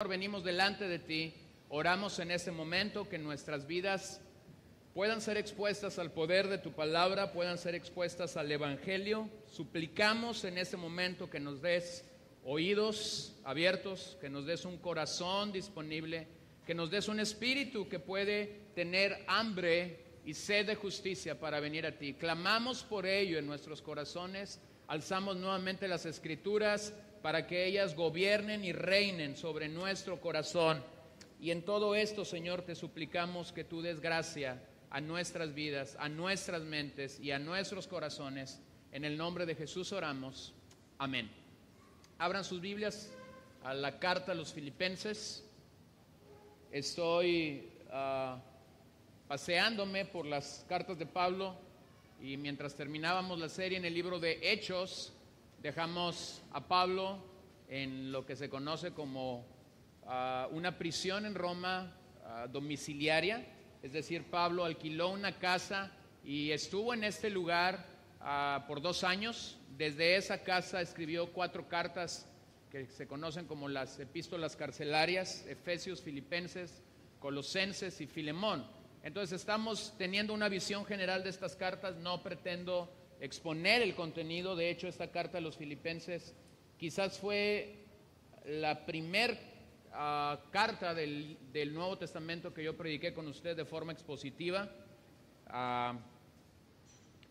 Venimos delante de ti, oramos en este momento que nuestras vidas puedan ser expuestas al poder de tu palabra, puedan ser expuestas al Evangelio. Suplicamos en este momento que nos des oídos abiertos, que nos des un corazón disponible, que nos des un espíritu que puede tener hambre y sed de justicia para venir a ti. Clamamos por ello en nuestros corazones, alzamos nuevamente las Escrituras para que ellas gobiernen y reinen sobre nuestro corazón. Y en todo esto, Señor, te suplicamos que tú des gracia a nuestras vidas, a nuestras mentes y a nuestros corazones. En el nombre de Jesús oramos. Amén. Abran sus Biblias a la carta a los Filipenses. Estoy paseándome por las cartas de Pablo y mientras terminábamos la serie en el libro de Hechos, dejamos a Pablo en lo que se conoce como una prisión en Roma domiciliaria. Es decir, Pablo alquiló una casa y estuvo en este lugar por 2 años. Desde esa casa escribió 4 cartas que se conocen como las epístolas carcelarias: Efesios, Filipenses, Colosenses y Filemón. Entonces estamos teniendo una visión general de estas cartas. No pretendo exponer el contenido. De hecho, esta carta a los Filipenses quizás fue la primer carta del Nuevo Testamento que yo prediqué con usted de forma expositiva.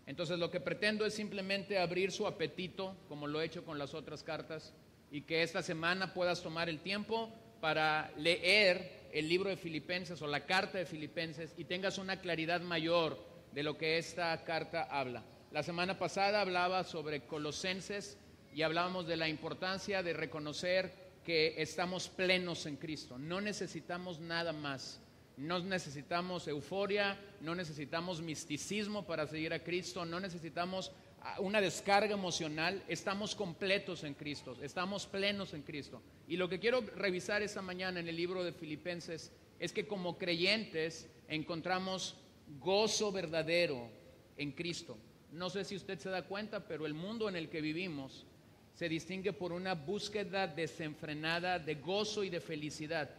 Entonces lo que pretendo es simplemente abrir su apetito, como lo he hecho con las otras cartas, y que esta semana puedas tomar el tiempo para leer el libro de Filipenses o la carta de Filipenses y tengas una claridad mayor de lo que esta carta habla. La semana pasada hablaba sobre Colosenses y hablábamos de la importancia de reconocer que estamos plenos en Cristo. No necesitamos nada más. No necesitamos euforia, no necesitamos misticismo para seguir a Cristo, no necesitamos una descarga emocional. Estamos completos en Cristo, estamos plenos en Cristo. Y lo que quiero revisar esta mañana en el libro de Filipenses es que como creyentes encontramos gozo verdadero en Cristo. No sé si usted se da cuenta, pero el mundo en el que vivimos se distingue por una búsqueda desenfrenada de gozo y de felicidad.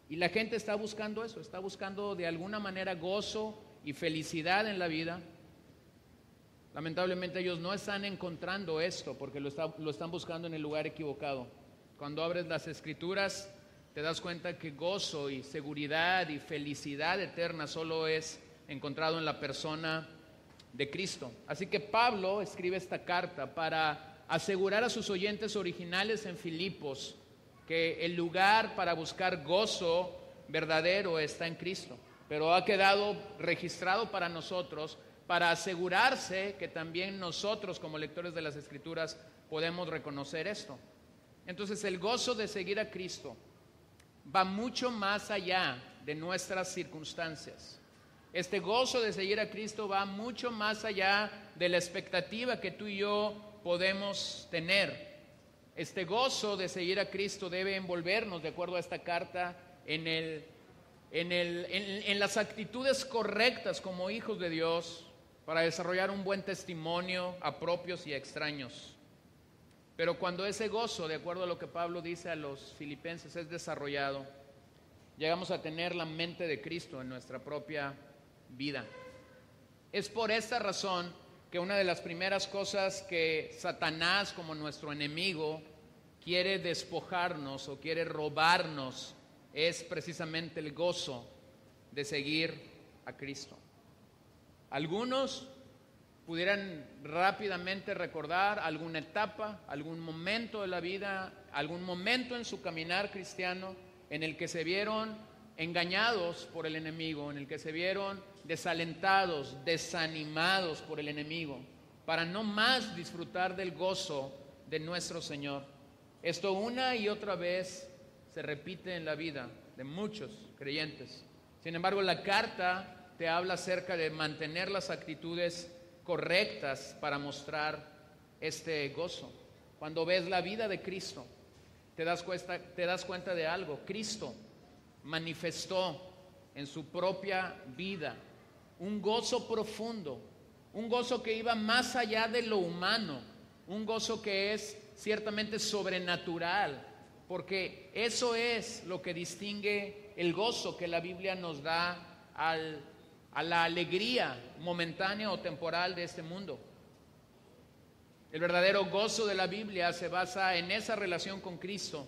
Y la gente está buscando eso, está buscando de alguna manera gozo y felicidad en la vida. Lamentablemente ellos no están encontrando esto porque lo están buscando en el lugar equivocado. Cuando abres las Escrituras te das cuenta que gozo y seguridad y felicidad eterna solo es encontrado en la persona de Cristo. Así que Pablo escribe esta carta para asegurar a sus oyentes originales en Filipos que el lugar para buscar gozo verdadero está en Cristo, pero ha quedado registrado para nosotros para asegurarse que también nosotros como lectores de las Escrituras podemos reconocer esto. Entonces el gozo de seguir a Cristo va mucho más allá de nuestras circunstancias. Este gozo de seguir a Cristo va mucho más allá de la expectativa que tú y yo podemos tener. Este gozo de seguir a Cristo debe envolvernos, de acuerdo a esta carta, en las actitudes correctas como hijos de Dios para desarrollar un buen testimonio a propios y a extraños. Pero cuando ese gozo, de acuerdo a lo que Pablo dice a los filipenses, es desarrollado, llegamos a tener la mente de Cristo en nuestra propia vida. Es por esta razón que una de las primeras cosas que Satanás, como nuestro enemigo, quiere despojarnos o quiere robarnos es precisamente el gozo de seguir a Cristo. Algunos pudieran rápidamente recordar alguna etapa, algún momento de la vida, algún momento en su caminar cristiano en el que se vieron engañados por el enemigo, en el que se vieron desalentados, desanimados por el enemigo, para no más disfrutar del gozo de nuestro Señor. Esto una y otra vez se repite en la vida de muchos creyentes. Sin embargo, la carta te habla acerca de mantener las actitudes correctas para mostrar este gozo. Cuando ves la vida de Cristo, te das cuenta de algo. Cristo manifestó en su propia vida un gozo profundo, un gozo que iba más allá de lo humano, un gozo que es ciertamente sobrenatural, porque eso es lo que distingue el gozo que la Biblia nos da a la alegría momentánea o temporal de este mundo. El verdadero gozo de la Biblia se basa en esa relación con Cristo,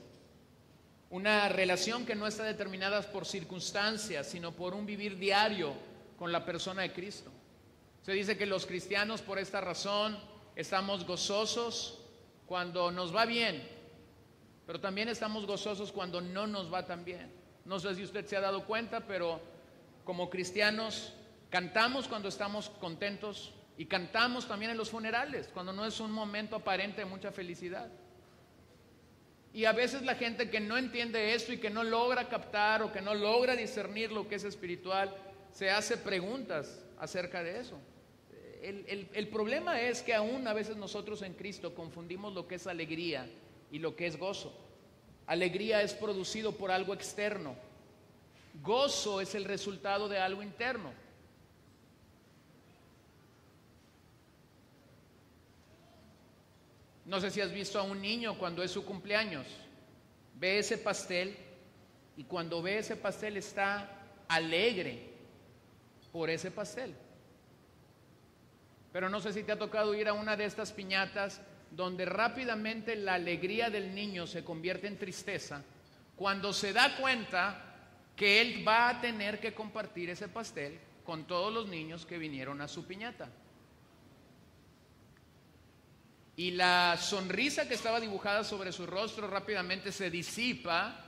una relación que no está determinada por circunstancias, sino por un vivir diario con la persona de Cristo. Se dice que los cristianos por esta razón estamos gozosos cuando nos va bien, pero también estamos gozosos cuando no nos va tan bien. No sé si usted se ha dado cuenta, pero como cristianos cantamos cuando estamos contentos y cantamos también en los funerales, cuando no es un momento aparente de mucha felicidad. Y a veces la gente que no entiende esto y que no logra captar o que no logra discernir lo que es espiritual, se hace preguntas acerca de eso. El problema es que aún a veces nosotros en Cristo confundimos lo que es alegría y lo que es gozo. Alegría es producido por algo externo. Gozo es el resultado de algo interno. No sé si has visto a un niño cuando es su cumpleaños, ve ese pastel y cuando ve ese pastel está alegre por ese pastel. Pero no sé si te ha tocado ir a una de estas piñatas donde rápidamente la alegría del niño se convierte en tristeza cuando se da cuenta que él va a tener que compartir ese pastel con todos los niños que vinieron a su piñata. Y la sonrisa que estaba dibujada sobre su rostro rápidamente se disipa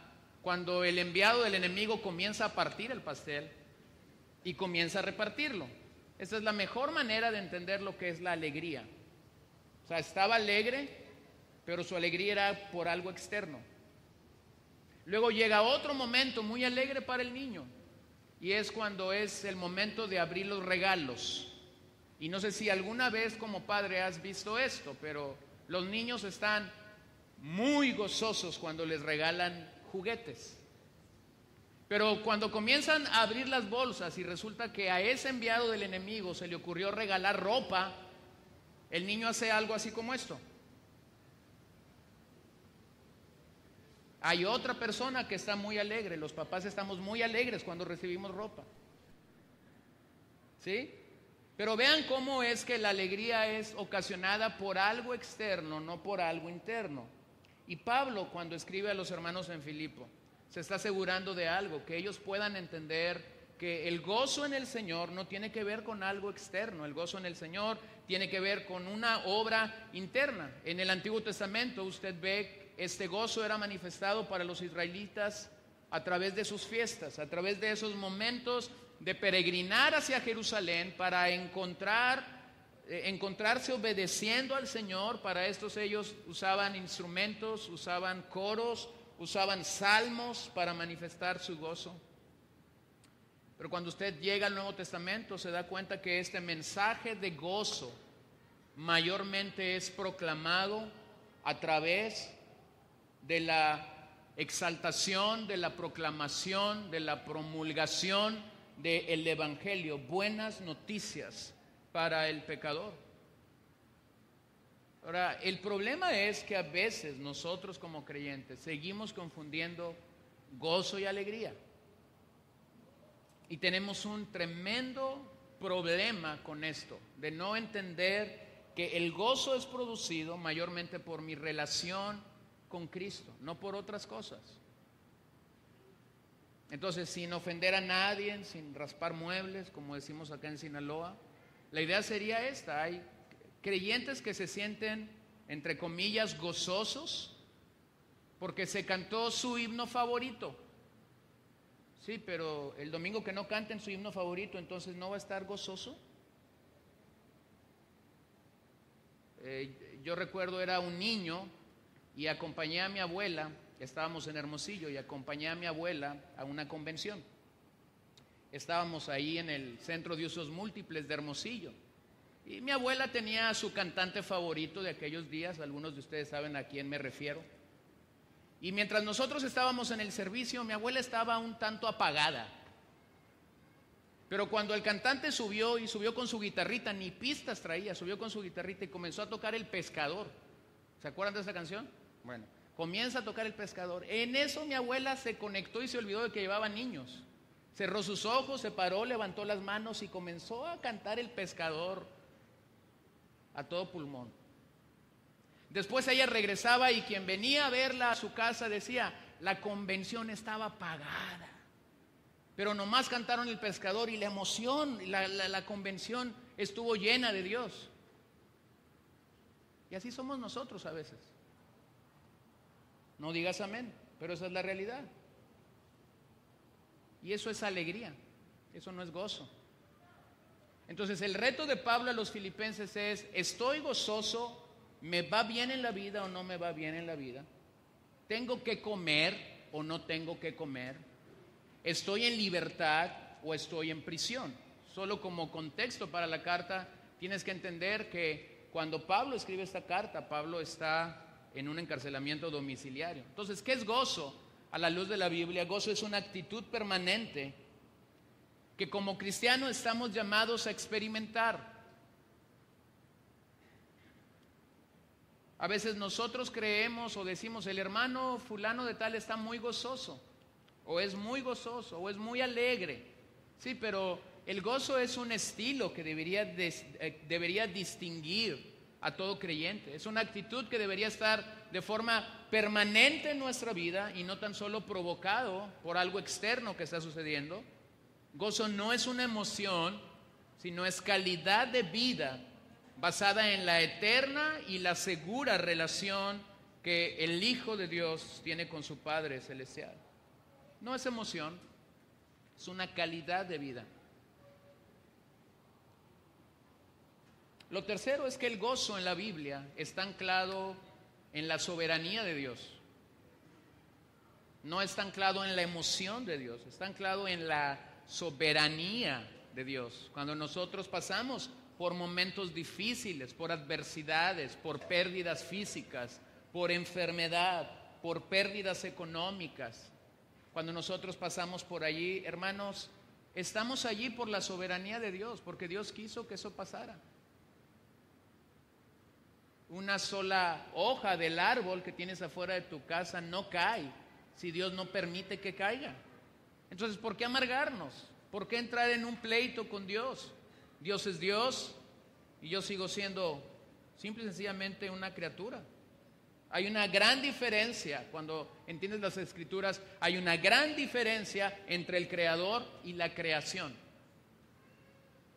cuando el enviado del enemigo comienza a partir el pastel y comienza a repartirlo. Esa es la mejor manera de entender lo que es la alegría. O sea, estaba alegre, pero su alegría era por algo externo. Luego llega otro momento muy alegre para el niño, y es cuando es el momento de abrir los regalos. Y no sé si alguna vez como padre has visto esto, pero los niños están muy gozosos cuando les regalan juguetes. Pero cuando comienzan a abrir las bolsas y resulta que a ese enviado del enemigo se le ocurrió regalar ropa, el niño hace algo así como esto. Hay otra persona que está muy alegre, los papás estamos muy alegres cuando recibimos ropa. ¿Sí? Pero vean cómo es que la alegría es ocasionada por algo externo, no por algo interno. Y Pablo, cuando escribe a los hermanos en Filipo, se está asegurando de algo, que ellos puedan entender que el gozo en el Señor no tiene que ver con algo externo. El gozo en el Señor tiene que ver con una obra interna. En el Antiguo Testamento usted ve este gozo era manifestado para los israelitas a través de sus fiestas, a través de esos momentos de peregrinar hacia Jerusalén para encontrarse obedeciendo al Señor. Para estos ellos usaban instrumentos, usaban coros, usaban salmos para manifestar su gozo. Pero cuando usted llega al Nuevo Testamento se da cuenta que este mensaje de gozo mayormente es proclamado a través de la exaltación, de la proclamación, de la promulgación del Evangelio, buenas noticias para el pecador. Ahora, el problema es que a veces nosotros como creyentes seguimos confundiendo gozo y alegría. Y tenemos un tremendo problema con esto, de no entender que el gozo es producido mayormente por mi relación con Cristo, no por otras cosas. Entonces, sin ofender a nadie, sin raspar muebles, como decimos acá en Sinaloa, la idea sería esta: hay creyentes que se sienten, entre comillas, gozosos porque se cantó su himno favorito. Sí, pero el domingo que no canten su himno favorito, entonces no va a estar gozoso. Yo recuerdo, era un niño y acompañé a mi abuela, estábamos en Hermosillo, y acompañé a mi abuela a una convención. Estábamos ahí en el Centro de Usos Múltiples de Hermosillo. Y mi abuela tenía a su cantante favorito de aquellos días, algunos de ustedes saben a quién me refiero. Y mientras nosotros estábamos en el servicio, mi abuela estaba un tanto apagada. Pero cuando el cantante subió con su guitarrita, ni pistas traía, subió con su guitarrita y comenzó a tocar El Pescador. ¿Se acuerdan de esa canción? Bueno, Comienza a tocar el pescador. En eso mi abuela se conectó y se olvidó de que llevaba niños. Cerró sus ojos, se paró, levantó las manos y comenzó a cantar el pescador a todo pulmón. Después ella regresaba y quien venía a verla a su casa decía, la convención estaba pagada. Pero nomás cantaron el pescador y la emoción, la convención estuvo llena de Dios. Y así somos nosotros a veces. No digas amén, pero esa es la realidad. Y eso es alegría, eso no es gozo. Entonces el reto de Pablo a los filipenses es, ¿estoy gozoso? ¿Me va bien en la vida o no me va bien en la vida? ¿Tengo que comer o no tengo que comer? ¿Estoy en libertad o estoy en prisión? Solo como contexto para la carta, tienes que entender que cuando Pablo escribe esta carta, Pablo está en un encarcelamiento domiciliario. Entonces, ¿qué es gozo? A la luz de la Biblia, gozo es una actitud permanente que como cristianos estamos llamados a experimentar. A veces nosotros creemos o decimos, el hermano fulano de tal está muy gozoso, o es muy gozoso, o es muy alegre. Sí, pero el gozo es un estilo que debería distinguir a todo creyente. Es una actitud que debería estar de forma permanente en nuestra vida y no tan solo provocado por algo externo que está sucediendo. Gozo no es una emoción, sino es calidad de vida basada en la eterna y la segura relación que el Hijo de Dios tiene con su Padre Celestial. No es emoción, es una calidad de vida. Lo tercero es que el gozo en la Biblia está anclado en la soberanía de Dios. No está anclado en la emoción de Dios, está anclado en la soberanía de Dios. Cuando nosotros pasamos por momentos difíciles, por adversidades, por pérdidas físicas, por enfermedad, por pérdidas económicas, cuando nosotros pasamos por allí, hermanos, estamos allí por la soberanía de Dios, porque Dios quiso que eso pasara. Una sola hoja del árbol que tienes afuera de tu casa no cae si Dios no permite que caiga. Entonces, ¿por qué amargarnos? ¿Por qué entrar en un pleito con Dios? Dios es Dios y yo sigo siendo simple y sencillamente una criatura. Hay una gran diferencia, cuando entiendes las Escrituras, hay una gran diferencia entre el Creador y la creación.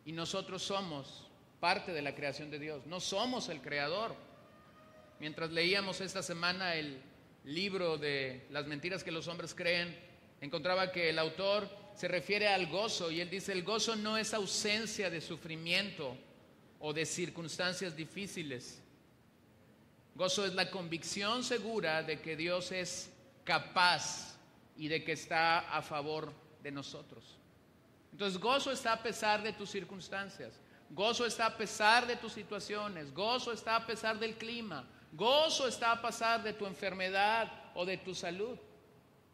Y nosotros somos parte de la creación de Dios, no somos el Creador. Mientras leíamos esta semana el libro de Las mentiras que los hombres creen, encontraba que el autor se refiere al gozo y él dice, el gozo no es ausencia de sufrimiento o de circunstancias difíciles. Gozo es la convicción segura de que Dios es capaz y de que está a favor de nosotros. Entonces, gozo está a pesar de tus circunstancias. Gozo está a pesar de tus situaciones, gozo está a pesar del clima, gozo está a pesar de tu enfermedad o de tu salud.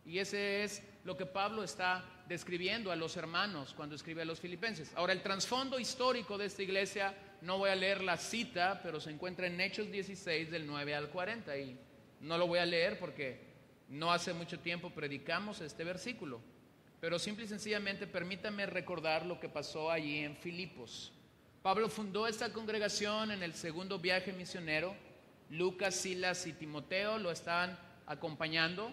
Y ese es lo que Pablo está describiendo a los hermanos cuando escribe a los filipenses. Ahora, el trasfondo histórico de esta iglesia, no voy a leer la cita, pero se encuentra en Hechos 16 del 9 al 40 y no lo voy a leer porque no hace mucho tiempo predicamos este versículo. Pero simple y sencillamente permítame recordar lo que pasó allí en Filipos. Pablo fundó esta congregación en el segundo viaje misionero. Lucas, Silas y Timoteo lo estaban acompañando.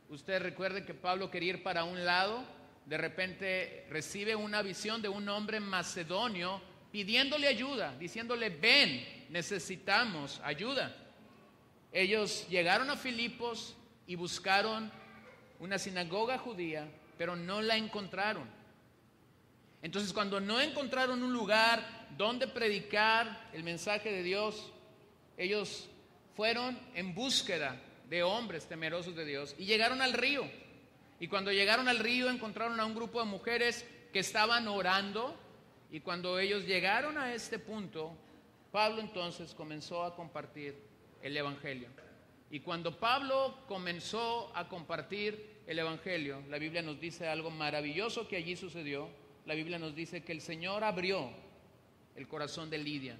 Usted recuerde que Pablo quería ir para un lado. De repente recibe una visión de un hombre macedonio pidiéndole ayuda, diciéndole, ven, necesitamos ayuda. Ellos llegaron a Filipos y buscaron una sinagoga judía, pero no la encontraron. Entonces, cuando no encontraron un lugar donde predicar el mensaje de Dios, ellos fueron en búsqueda de hombres temerosos de Dios y llegaron al río. Y cuando llegaron al río encontraron a un grupo de mujeres que estaban orando, y cuando ellos llegaron a este punto, Pablo entonces comenzó a compartir el Evangelio. Y cuando Pablo comenzó a compartir el Evangelio, la Biblia nos dice algo maravilloso que allí sucedió. La Biblia nos dice que el Señor abrió el corazón de Lidia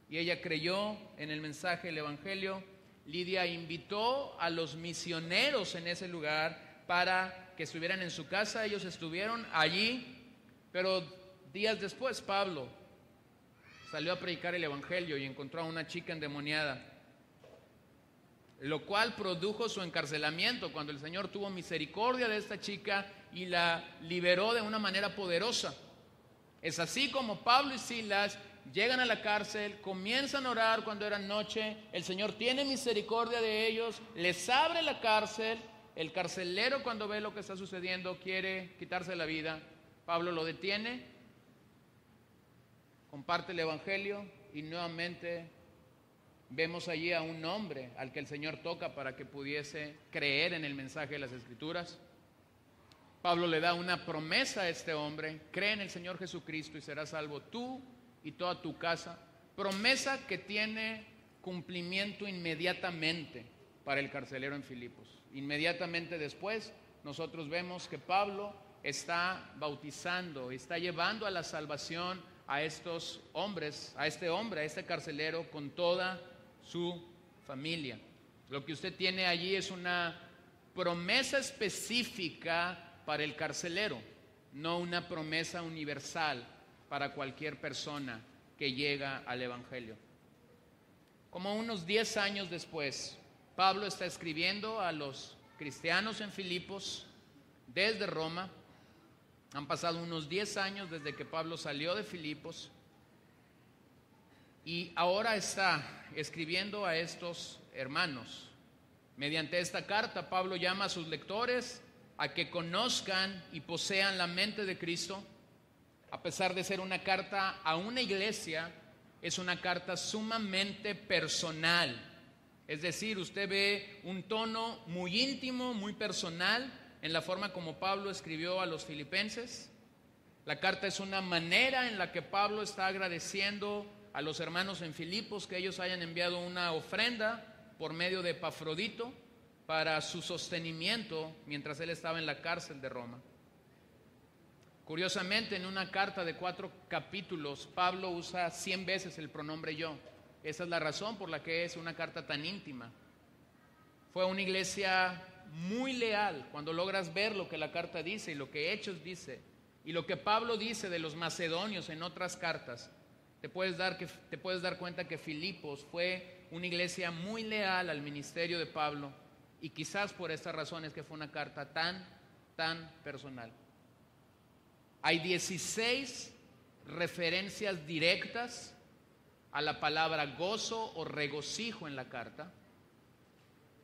y ella creyó en el mensaje del Evangelio Lidia invitó a los misioneros en ese lugar para que estuvieran en su casa. Ellos estuvieron allí, pero días después Pablo salió a predicar el evangelio y encontró a una chica endemoniada, lo cual produjo su encarcelamiento, cuando el Señor tuvo misericordia de esta chica y la liberó de una manera poderosa. Es así como Pablo y Silas llegan a la cárcel, comienzan a orar cuando era noche, el Señor tiene misericordia de ellos, les abre la cárcel, el carcelero, cuando ve lo que está sucediendo, quiere quitarse la vida. Pablo lo detiene, comparte el evangelio y nuevamente vemos allí a un hombre al que el Señor toca para que pudiese creer en el mensaje de las Escrituras. Pablo le da una promesa a este hombre: cree en el Señor Jesucristo y serás salvo tú y toda tu casa. Promesa que tiene cumplimiento inmediatamente para el carcelero en Filipos. Inmediatamente después nosotros vemos que Pablo está bautizando, está llevando a la salvación a estos hombres, a este carcelero con toda su familia. Lo que usted tiene allí es una promesa específica para el carcelero, no una promesa universal para cualquier persona que llega al evangelio. Como unos 10 años después, Pablo está escribiendo a los cristianos en Filipos desde Roma. Han pasado unos 10 años desde que Pablo salió de Filipos y ahora está escribiendo a estos hermanos. Mediante esta carta, Pablo llama a sus lectores a que conozcan y posean la mente de Cristo. A pesar de ser una carta a una iglesia, es una carta sumamente personal. Es decir, usted ve un tono muy íntimo, muy personal en la forma como Pablo escribió a los filipenses. La carta es una manera en la que Pablo está agradeciendo a los hermanos en Filipos que ellos hayan enviado una ofrenda por medio de Epafrodito para su sostenimiento mientras él estaba en la cárcel de Roma. Curiosamente, en una carta de 4 capítulos, Pablo usa 100 veces el pronombre yo. Esa es la razón por la que es una carta tan íntima. Fue una iglesia muy leal. Cuando logras ver lo que la carta dice y lo que Hechos dice y lo que Pablo dice de los macedonios en otras cartas, te puedes dar cuenta que Filipos fue una iglesia muy leal al ministerio de Pablo, y quizás por estas razones que fue una carta tan personal. Hay 16 referencias directas a la palabra gozo o regocijo en la carta.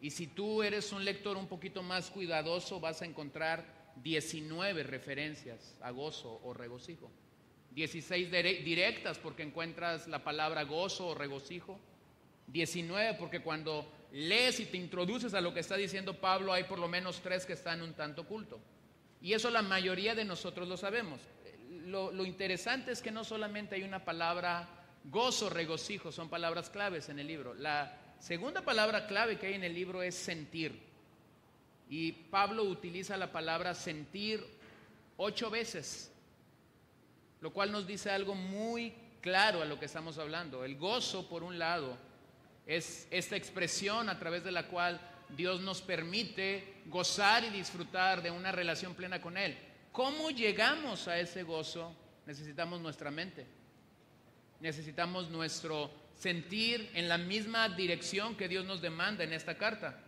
Y si tú eres un lector un poquito más cuidadoso, vas a encontrar 19 referencias a gozo o regocijo. 16 directas porque encuentras la palabra gozo o regocijo. 19 porque cuando lees y te introduces a lo que está diciendo Pablo, hay por lo menos 3 que están un tanto oculto. Y eso la mayoría de nosotros lo sabemos. Lo interesante es que no solamente hay una palabra gozo, regocijo, son palabras claves en el libro. La segunda palabra clave que hay en el libro es sentir. Y Pablo utiliza la palabra sentir 8 veces, lo cual nos dice algo muy claro a lo que estamos hablando. El gozo, por un lado, es esta expresión a través de la cual Dios nos permite gozar y disfrutar de una relación plena con Él. ¿Cómo llegamos a ese gozo? Necesitamos nuestra mente. Necesitamos nuestro sentir en la misma dirección que Dios nos demanda en esta carta.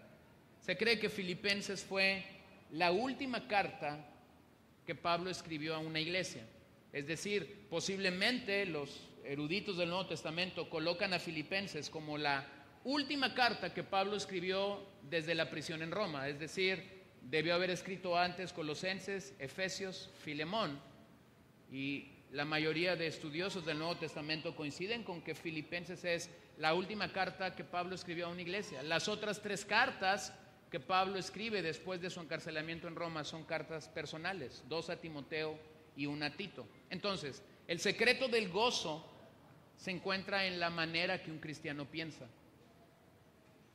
Se cree que Filipenses fue la última carta que Pablo escribió a una iglesia. Es decir, posiblemente los eruditos del Nuevo Testamento colocan a Filipenses como la última carta que Pablo escribió desde la prisión en Roma. Es decir, debió haber escrito antes Colosenses, Efesios, Filemón. Y la mayoría de estudiosos del Nuevo Testamento coinciden con que Filipenses es la última carta que Pablo escribió a una iglesia. Las otras 3 cartas que Pablo escribe después de su encarcelamiento en Roma son cartas personales, 2 a Timoteo y 1 a Tito. Entonces, el secreto del gozo se encuentra en la manera que un cristiano piensa.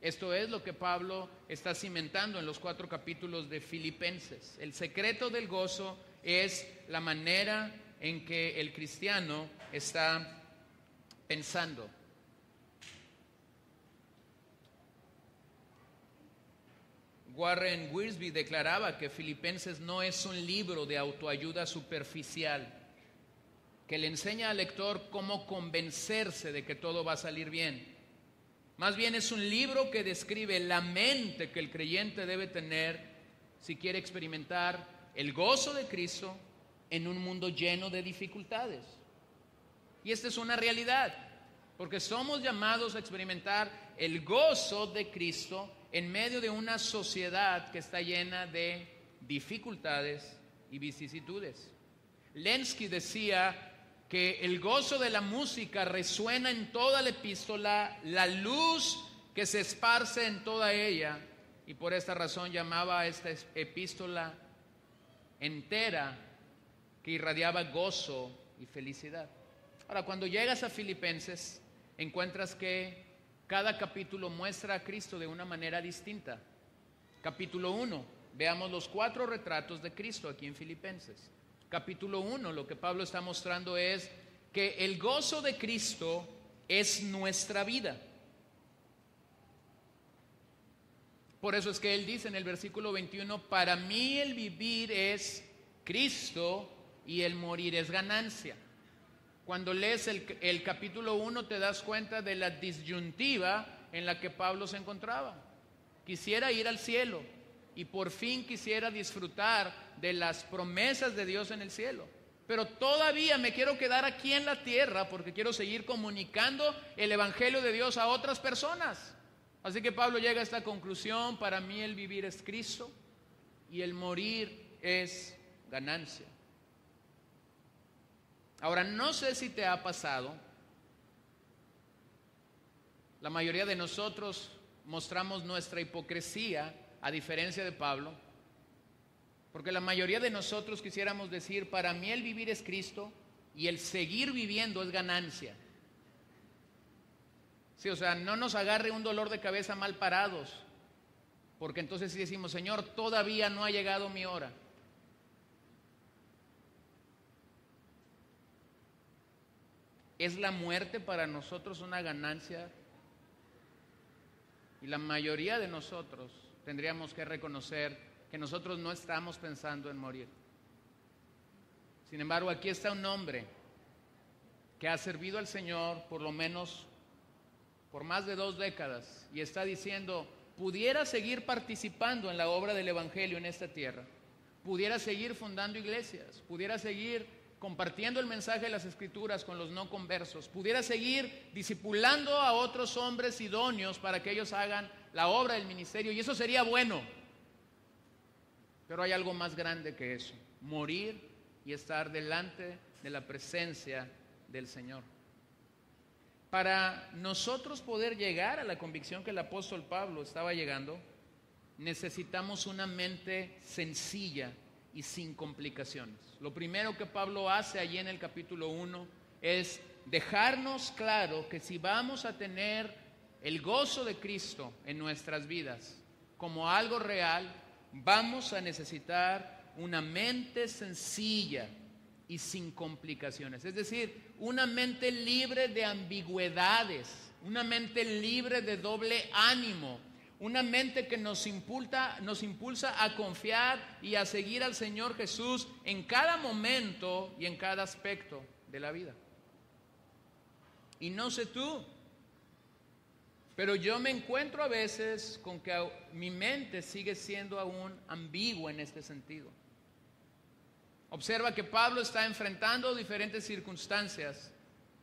Esto es lo que Pablo está cimentando en los 4 capítulos de Filipenses. El secreto del gozo es la manera en que el cristiano está pensando. Warren Wiersbe declaraba que Filipenses no es un libro de autoayuda superficial que le enseña al lector cómo convencerse de que todo va a salir bien. Más bien es un libro que describe la mente que el creyente debe tener si quiere experimentar el gozo de Cristo en un mundo lleno de dificultades. Y esta es una realidad, porque somos llamados a experimentar el gozo de Cristo en medio de una sociedad que está llena de dificultades y vicisitudes. Lenski decía que el gozo de la música resuena en toda la epístola, la luz que se esparce en toda ella, y por esta razón llamaba a esta epístola entera que irradiaba gozo y felicidad. Ahora, cuando llegas a Filipenses, encuentras que cada capítulo muestra a Cristo de una manera distinta. Capítulo 1, veamos los 4 retratos de Cristo aquí en Filipenses. Capítulo 1, lo que Pablo está mostrando es que el gozo de Cristo es nuestra vida. Por eso es que él dice en el versículo 21, para mí el vivir es Cristo y el morir es ganancia. Cuando lees el capítulo 1 te das cuenta de la disyuntiva en la que Pablo se encontraba. Quisiera ir al cielo y por fin quisiera disfrutar de las promesas de Dios en el cielo. Pero todavía me quiero quedar aquí en la tierra porque quiero seguir comunicando el evangelio de Dios a otras personas. Así que Pablo llega a esta conclusión: para mí el vivir es Cristo y el morir es ganancia. Ahora, no sé si te ha pasado, la mayoría de nosotros mostramos nuestra hipocresía a diferencia de Pablo, porque la mayoría de nosotros quisiéramos decir, para mí el vivir es Cristo y el seguir viviendo es ganancia. Sí, o sea, no nos agarre un dolor de cabeza mal parados, porque entonces sí decimos, Señor, todavía no ha llegado mi hora. ¿Es la muerte para nosotros una ganancia? Y la mayoría de nosotros tendríamos que reconocer que nosotros no estamos pensando en morir. Sin embargo, aquí está un hombre que ha servido al Señor por lo menos por más de 2 décadas y está diciendo, pudiera seguir participando en la obra del Evangelio en esta tierra, pudiera seguir fundando iglesias, pudiera seguir compartiendo el mensaje de las Escrituras con los no conversos, pudiera seguir discipulando a otros hombres idóneos para que ellos hagan la obra del ministerio, y eso sería bueno. Pero hay algo más grande que eso: morir y estar delante de la presencia del Señor. Para nosotros poder llegar a la convicción que el apóstol Pablo estaba llegando, necesitamos una mente sencilla y sin complicaciones. Lo primero que Pablo hace allí en el capítulo 1 es dejarnos claro que si vamos a tener el gozo de Cristo en nuestras vidas como algo real, vamos a necesitar una mente sencilla y sin complicaciones. Es decir, una mente libre de ambigüedades, una mente libre de doble ánimo, una mente que nos impulsa a confiar y a seguir al Señor Jesús en cada momento y en cada aspecto de la vida. Y no sé tú, pero yo me encuentro a veces con que mi mente sigue siendo aún ambigua en este sentido. Observa que Pablo está enfrentando diferentes circunstancias,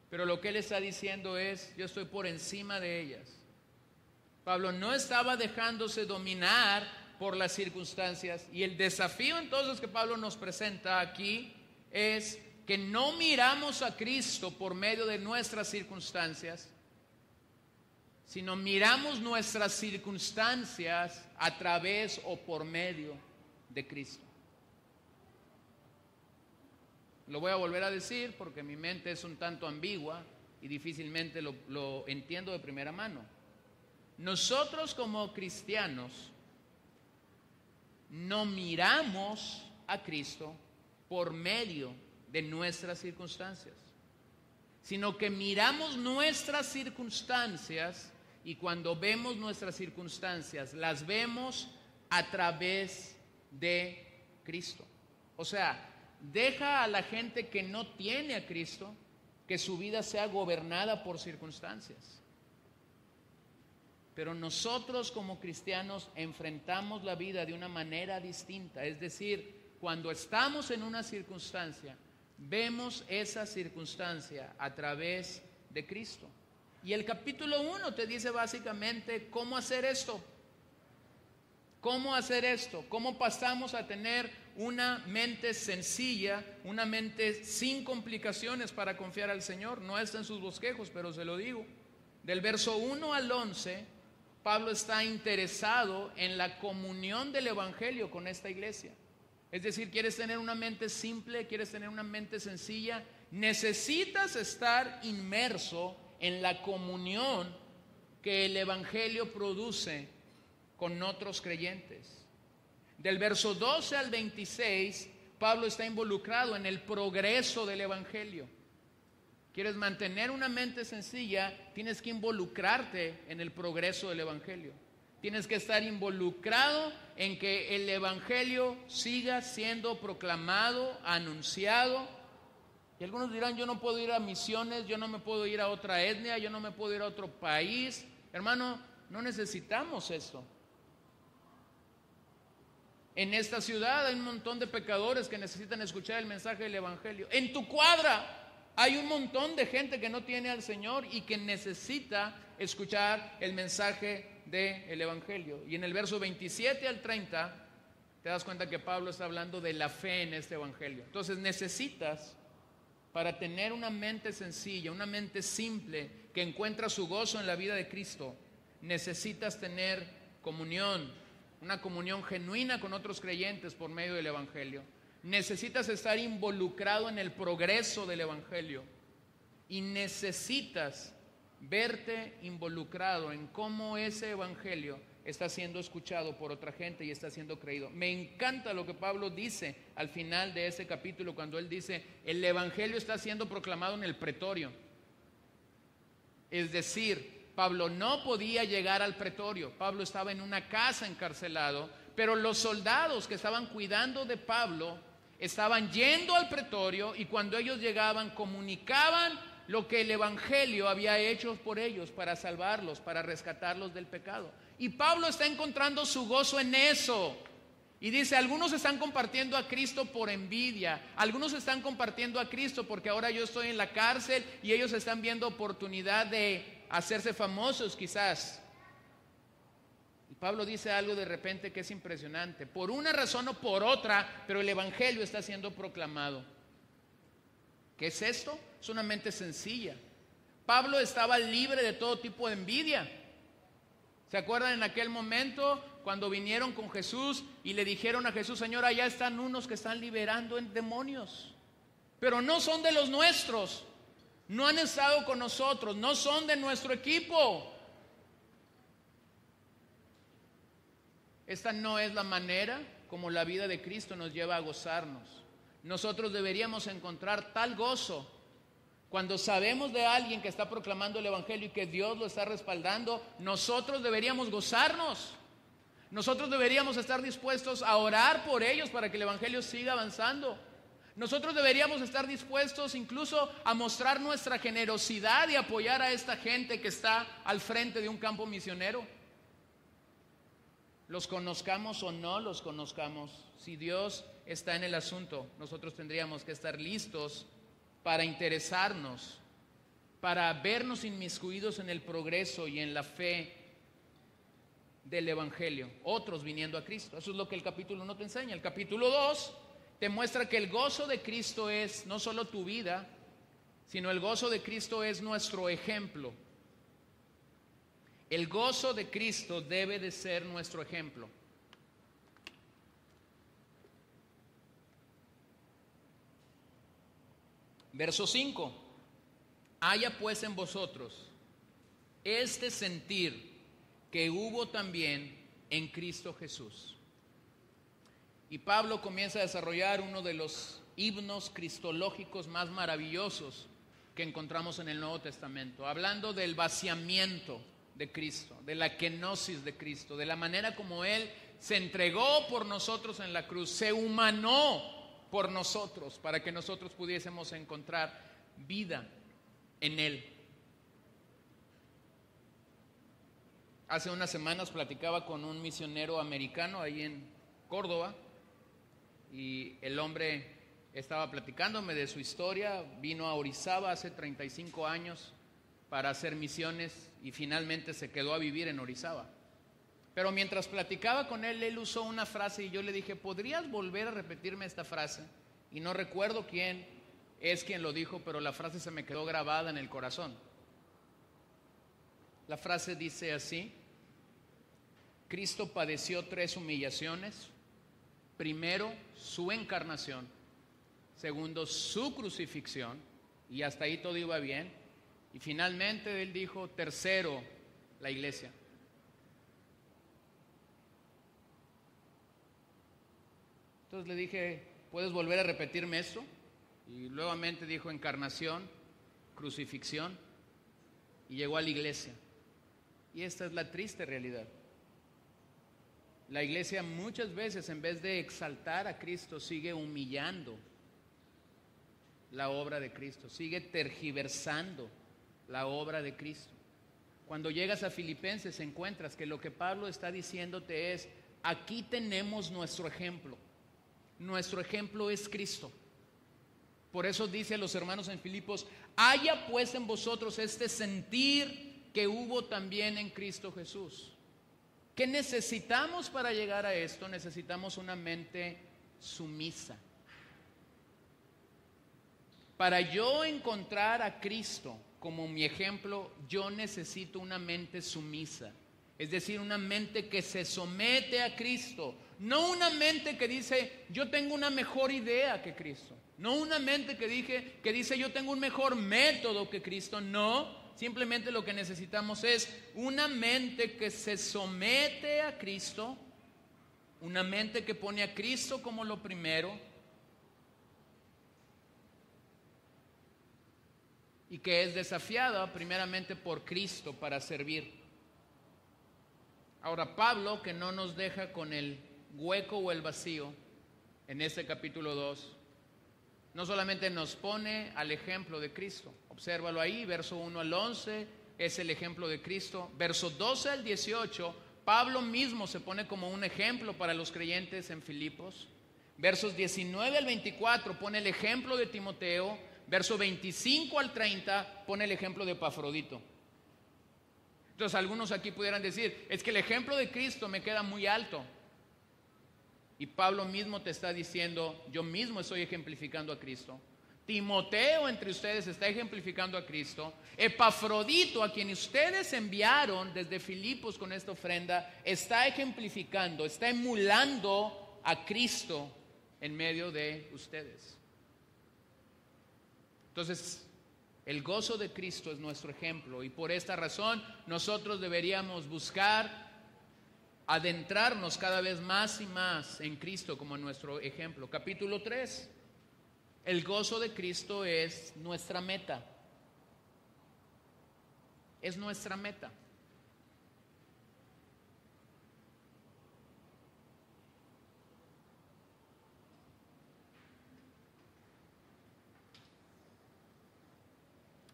pero lo que él está diciendo es, yo estoy por encima de ellas. Pablo no estaba dejándose dominar por las circunstancias, y el desafío entonces que Pablo nos presenta aquí es que no miramos a Cristo por medio de nuestras circunstancias, sino miramos nuestras circunstancias a través o por medio de Cristo. Lo voy a volver a decir porque mi mente es un tanto ambigua y difícilmente lo entiendo de primera mano. Nosotros como cristianos no miramos a Cristo por medio de nuestras circunstancias, sino que miramos nuestras circunstancias, y cuando vemos nuestras circunstancias las vemos a través de Cristo. O sea, deja a la gente que no tiene a Cristo que su vida sea gobernada por circunstancias. Pero nosotros como cristianos enfrentamos la vida de una manera distinta. Es decir, cuando estamos en una circunstancia, vemos esa circunstancia a través de Cristo. Y el capítulo 1 te dice básicamente cómo hacer esto. ¿Cómo hacer esto? ¿Cómo pasamos a tener una mente sencilla, una mente sin complicaciones para confiar al Señor? No está en sus bosquejos, pero se lo digo. Del verso 1 al 11, Pablo está interesado en la comunión del Evangelio con esta iglesia. Es decir, ¿quieres tener una mente simple? ¿Quieres tener una mente sencilla? Necesitas estar inmerso en la comunión que el Evangelio produce con otros creyentes. Del verso 12 al 26, Pablo está involucrado en el progreso del Evangelio. ¿Quieres mantener una mente sencilla? Tienes que involucrarte en el progreso del Evangelio. Tienes que estar involucrado en que el Evangelio siga siendo proclamado, anunciado. Y algunos dirán, yo no puedo ir a misiones, yo no me puedo ir a otra etnia, yo no me puedo ir a otro país. Hermano, no necesitamos esto. En esta ciudad hay un montón de pecadores que necesitan escuchar el mensaje del Evangelio. En tu cuadra hay un montón de gente que no tiene al Señor y que necesita escuchar el mensaje del Evangelio. Y en el verso 27 al 30 te das cuenta que Pablo está hablando de la fe en este Evangelio. Entonces necesitas, para tener una mente sencilla, una mente simple que encuentra su gozo en la vida de Cristo, necesitas tener comunión, una comunión genuina con otros creyentes por medio del Evangelio. Necesitas estar involucrado en el progreso del Evangelio y necesitas verte involucrado en cómo ese Evangelio está siendo escuchado por otra gente y está siendo creído. Me encanta lo que Pablo dice al final de ese capítulo cuando él dice, el Evangelio está siendo proclamado en el pretorio. Es decir, Pablo no podía llegar al pretorio. Pablo estaba en una casa encarcelado, pero los soldados que estaban cuidando de Pablo estaban yendo al pretorio y cuando ellos llegaban comunicaban lo que el Evangelio había hecho por ellos para salvarlos, para rescatarlos del pecado. Y Pablo está encontrando su gozo en eso. Y dice, algunos están compartiendo a Cristo por envidia, algunos están compartiendo a Cristo porque ahora yo estoy en la cárcel y ellos están viendo oportunidad de hacerse famosos quizás. Y Pablo dice algo de repente que es impresionante. Por una razón o por otra, pero el Evangelio está siendo proclamado. ¿Qué es esto? Es una mente sencilla. Pablo estaba libre de todo tipo de envidia. ¿Se acuerdan en aquel momento cuando vinieron con Jesús y le dijeron a Jesús, Señor, allá están unos que están liberando en demonios, pero no son de los nuestros, no han estado con nosotros, no son de nuestro equipo? Esta no es la manera como la vida de Cristo nos lleva a gozarnos. Nosotros deberíamos encontrar tal gozo cuando sabemos de alguien que está proclamando el Evangelio y que Dios lo está respaldando. Nosotros deberíamos gozarnos. Nosotros deberíamos estar dispuestos a orar por ellos para que el Evangelio siga avanzando. Nosotros deberíamos estar dispuestos incluso a mostrar nuestra generosidad y apoyar a esta gente que está al frente de un campo misionero. Los conozcamos o no los conozcamos, si Dios está en el asunto, nosotros tendríamos que estar listos para interesarnos, para vernos inmiscuidos en el progreso y en la fe del Evangelio, otros viniendo a Cristo. Eso es lo que el capítulo 1 te enseña. El capítulo 2 te muestra que el gozo de Cristo es no solo tu vida, sino el gozo de Cristo es nuestro ejemplo. El gozo de Cristo debe de ser nuestro ejemplo. Verso 5. Haya pues en vosotros este sentir que hubo también en Cristo Jesús. Y Pablo comienza a desarrollar uno de los himnos cristológicos más maravillosos que encontramos en el Nuevo Testamento, hablando del vaciamiento de Cristo, de la kenosis de Cristo, de la manera como Él se entregó por nosotros en la cruz, se humanó por nosotros para que nosotros pudiésemos encontrar vida en Él. Hace unas semanas platicaba con un misionero americano ahí en Córdoba y el hombre estaba platicándome de su historia. Vino a Orizaba hace 35 años para hacer misiones y finalmente se quedó a vivir en Orizaba. Pero mientras platicaba con él, él usó una frase y yo le dije, ¿podrías volver a repetirme esta frase? Y no recuerdo quién es quien lo dijo, pero la frase se me quedó grabada en el corazón. La frase dice así: Cristo padeció 3 humillaciones. Primero, su encarnación. Segundo, su crucifixión. Y hasta ahí todo iba bien. Y finalmente él dijo, tercero, la iglesia. Entonces le dije, ¿puedes volver a repetirme esto? Y nuevamente dijo encarnación, crucifixión, y llegó a la iglesia. Y esta es la triste realidad. La iglesia muchas veces, en vez de exaltar a Cristo, sigue humillando la obra de Cristo, sigue tergiversando la obra de Cristo. Cuando llegas a Filipenses encuentras que lo que Pablo está diciéndote es, aquí tenemos nuestro ejemplo. Nuestro ejemplo es Cristo. Por eso dice a los hermanos en Filipos, haya pues en vosotros este sentir que hubo también en Cristo Jesús. ¿Qué necesitamos para llegar a esto? Necesitamos una mente sumisa. Para yo encontrar a Cristo como mi ejemplo, yo necesito una mente sumisa. Es decir, una mente que se somete a Cristo. No una mente que dice, yo tengo una mejor idea que Cristo. No una mente que dice, yo tengo un mejor método que Cristo. No, simplemente lo que necesitamos es una mente que se somete a Cristo. Una mente que pone a Cristo como lo primero. Y que es desafiada primeramente por Cristo para servir. Ahora Pablo, que no nos deja con el hueco o el vacío en este capítulo 2, no solamente nos pone al ejemplo de Cristo, obsérvalo ahí, verso 1 al 11 es el ejemplo de Cristo, verso 12 al 18, Pablo mismo se pone como un ejemplo para los creyentes en Filipos, versos 19 al 24 pone el ejemplo de Timoteo, verso 25 al 30 pone el ejemplo de Epafrodito. Entonces algunos aquí pudieran decir, es que el ejemplo de Cristo me queda muy alto. Y Pablo mismo te está diciendo, yo mismo estoy ejemplificando a Cristo. Timoteo entre ustedes está ejemplificando a Cristo. Epafrodito, a quien ustedes enviaron desde Filipos con esta ofrenda, está ejemplificando, está emulando a Cristo en medio de ustedes. Entonces, el gozo de Cristo es nuestro ejemplo y por esta razón nosotros deberíamos buscar adentrarnos cada vez más y más en Cristo como nuestro ejemplo. Capítulo 3. El gozo de Cristo es nuestra meta. Es nuestra meta.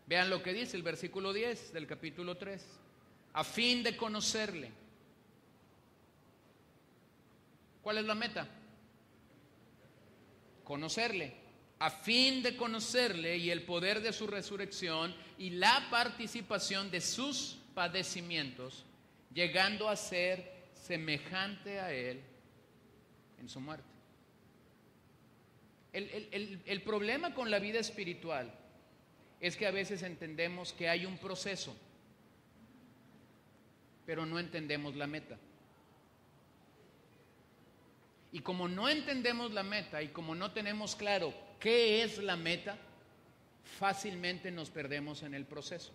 Vean lo que dice el versículo 10 del capítulo 3. A fin de conocerle. ¿Cuál es la meta? Conocerle. A fin de conocerle y el poder de su resurrección y la participación de sus padecimientos, llegando a ser semejante a él en su muerte. El problema con la vida espiritual es que a veces entendemos que hay un proceso, pero no entendemos la meta. Y como no entendemos la meta y como no tenemos claro qué es la meta, fácilmente nos perdemos en el proceso.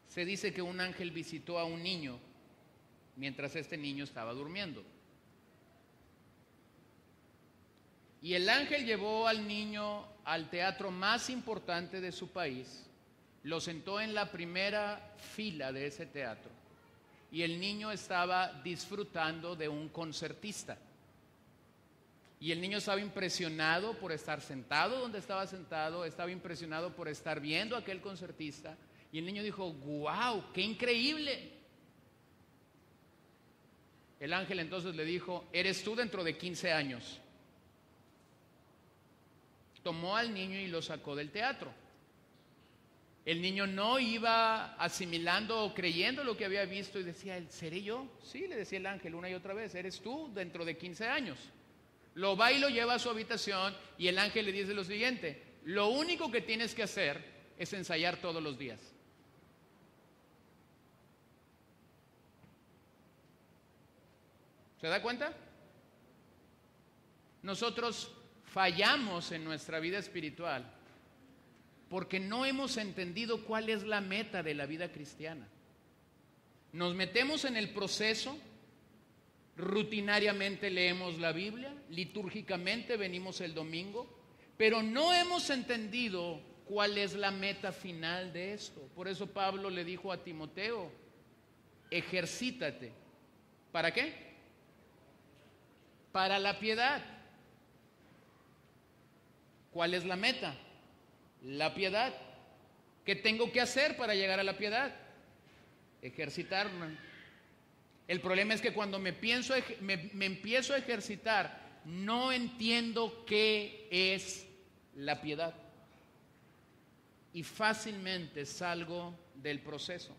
Se dice que un ángel visitó a un niño mientras este niño estaba durmiendo. Y el ángel llevó al niño al teatro más importante de su país lo sentó en la primera fila de ese teatro y el niño estaba disfrutando de un concertista. Y el niño estaba impresionado por estar sentado donde estaba sentado, estaba impresionado por estar viendo a aquel concertista. Y el niño dijo, ¡guau! ¡Qué increíble! El ángel entonces le dijo, eres tú dentro de 15 años. Tomó al niño y lo sacó del teatro. El niño no iba asimilando o creyendo lo que había visto y decía, ¿seré yo? Sí, le decía el ángel una y otra vez, eres tú dentro de 15 años. Lo va y lo lleva a su habitación y el ángel le dice lo siguiente, lo único que tienes que hacer es ensayar todos los días. ¿Se da cuenta? Nosotros fallamos en nuestra vida espiritual porque no hemos entendido cuál es la meta de la vida cristiana. Nos metemos en el proceso, rutinariamente leemos la Biblia, litúrgicamente venimos el domingo, pero no hemos entendido cuál es la meta final de esto. Por eso Pablo le dijo a Timoteo, ejercítate. ¿Para qué? Para la piedad. ¿Cuál es la meta? La piedad. ¿Qué tengo que hacer para llegar a la piedad? Ejercitarme. El problema es que cuando me empiezo a ejercitar, no entiendo qué es la piedad. Y fácilmente salgo del proceso.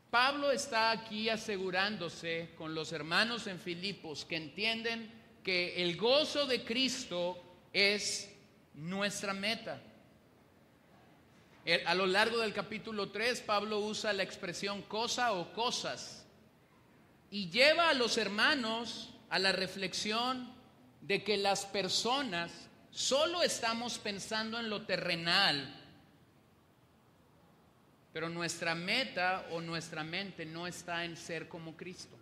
Pablo está aquí asegurándose con los hermanos en Filipos que entienden que el gozo de Cristo es nuestra meta. A lo largo del capítulo 3, Pablo usa la expresión cosa o cosas y lleva a los hermanos a la reflexión de que las personas solo estamos pensando en lo terrenal, pero nuestra meta o nuestra mente no está en ser como Cristo.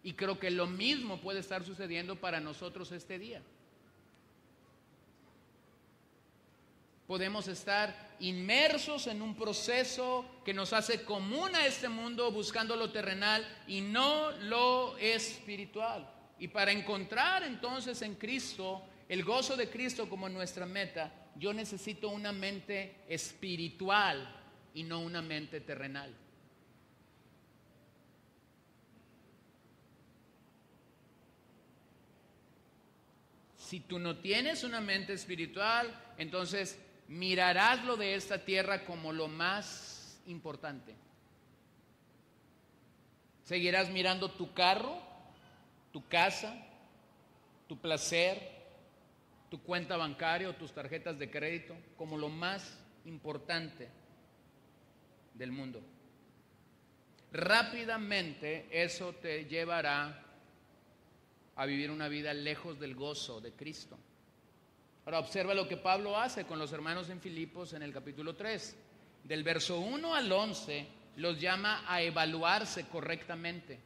Y creo que lo mismo puede estar sucediendo para nosotros este día. Podemos estar inmersos en un proceso que nos hace común a este mundo buscando lo terrenal y no lo espiritual. Y para encontrar entonces en Cristo el gozo de Cristo como nuestra meta, yo necesito una mente espiritual y no una mente terrenal. Si tú no tienes una mente espiritual, entonces mirarás lo de esta tierra como lo más importante. Seguirás mirando tu carro, tu casa, tu placer, tu cuenta bancaria o tus tarjetas de crédito como lo más importante del mundo. Rápidamente eso te llevará a vivir una vida lejos del gozo de Cristo. Ahora observa lo que Pablo hace con los hermanos en Filipos en el capítulo 3. Del verso 1 al 11 los llama a evaluarse correctamente.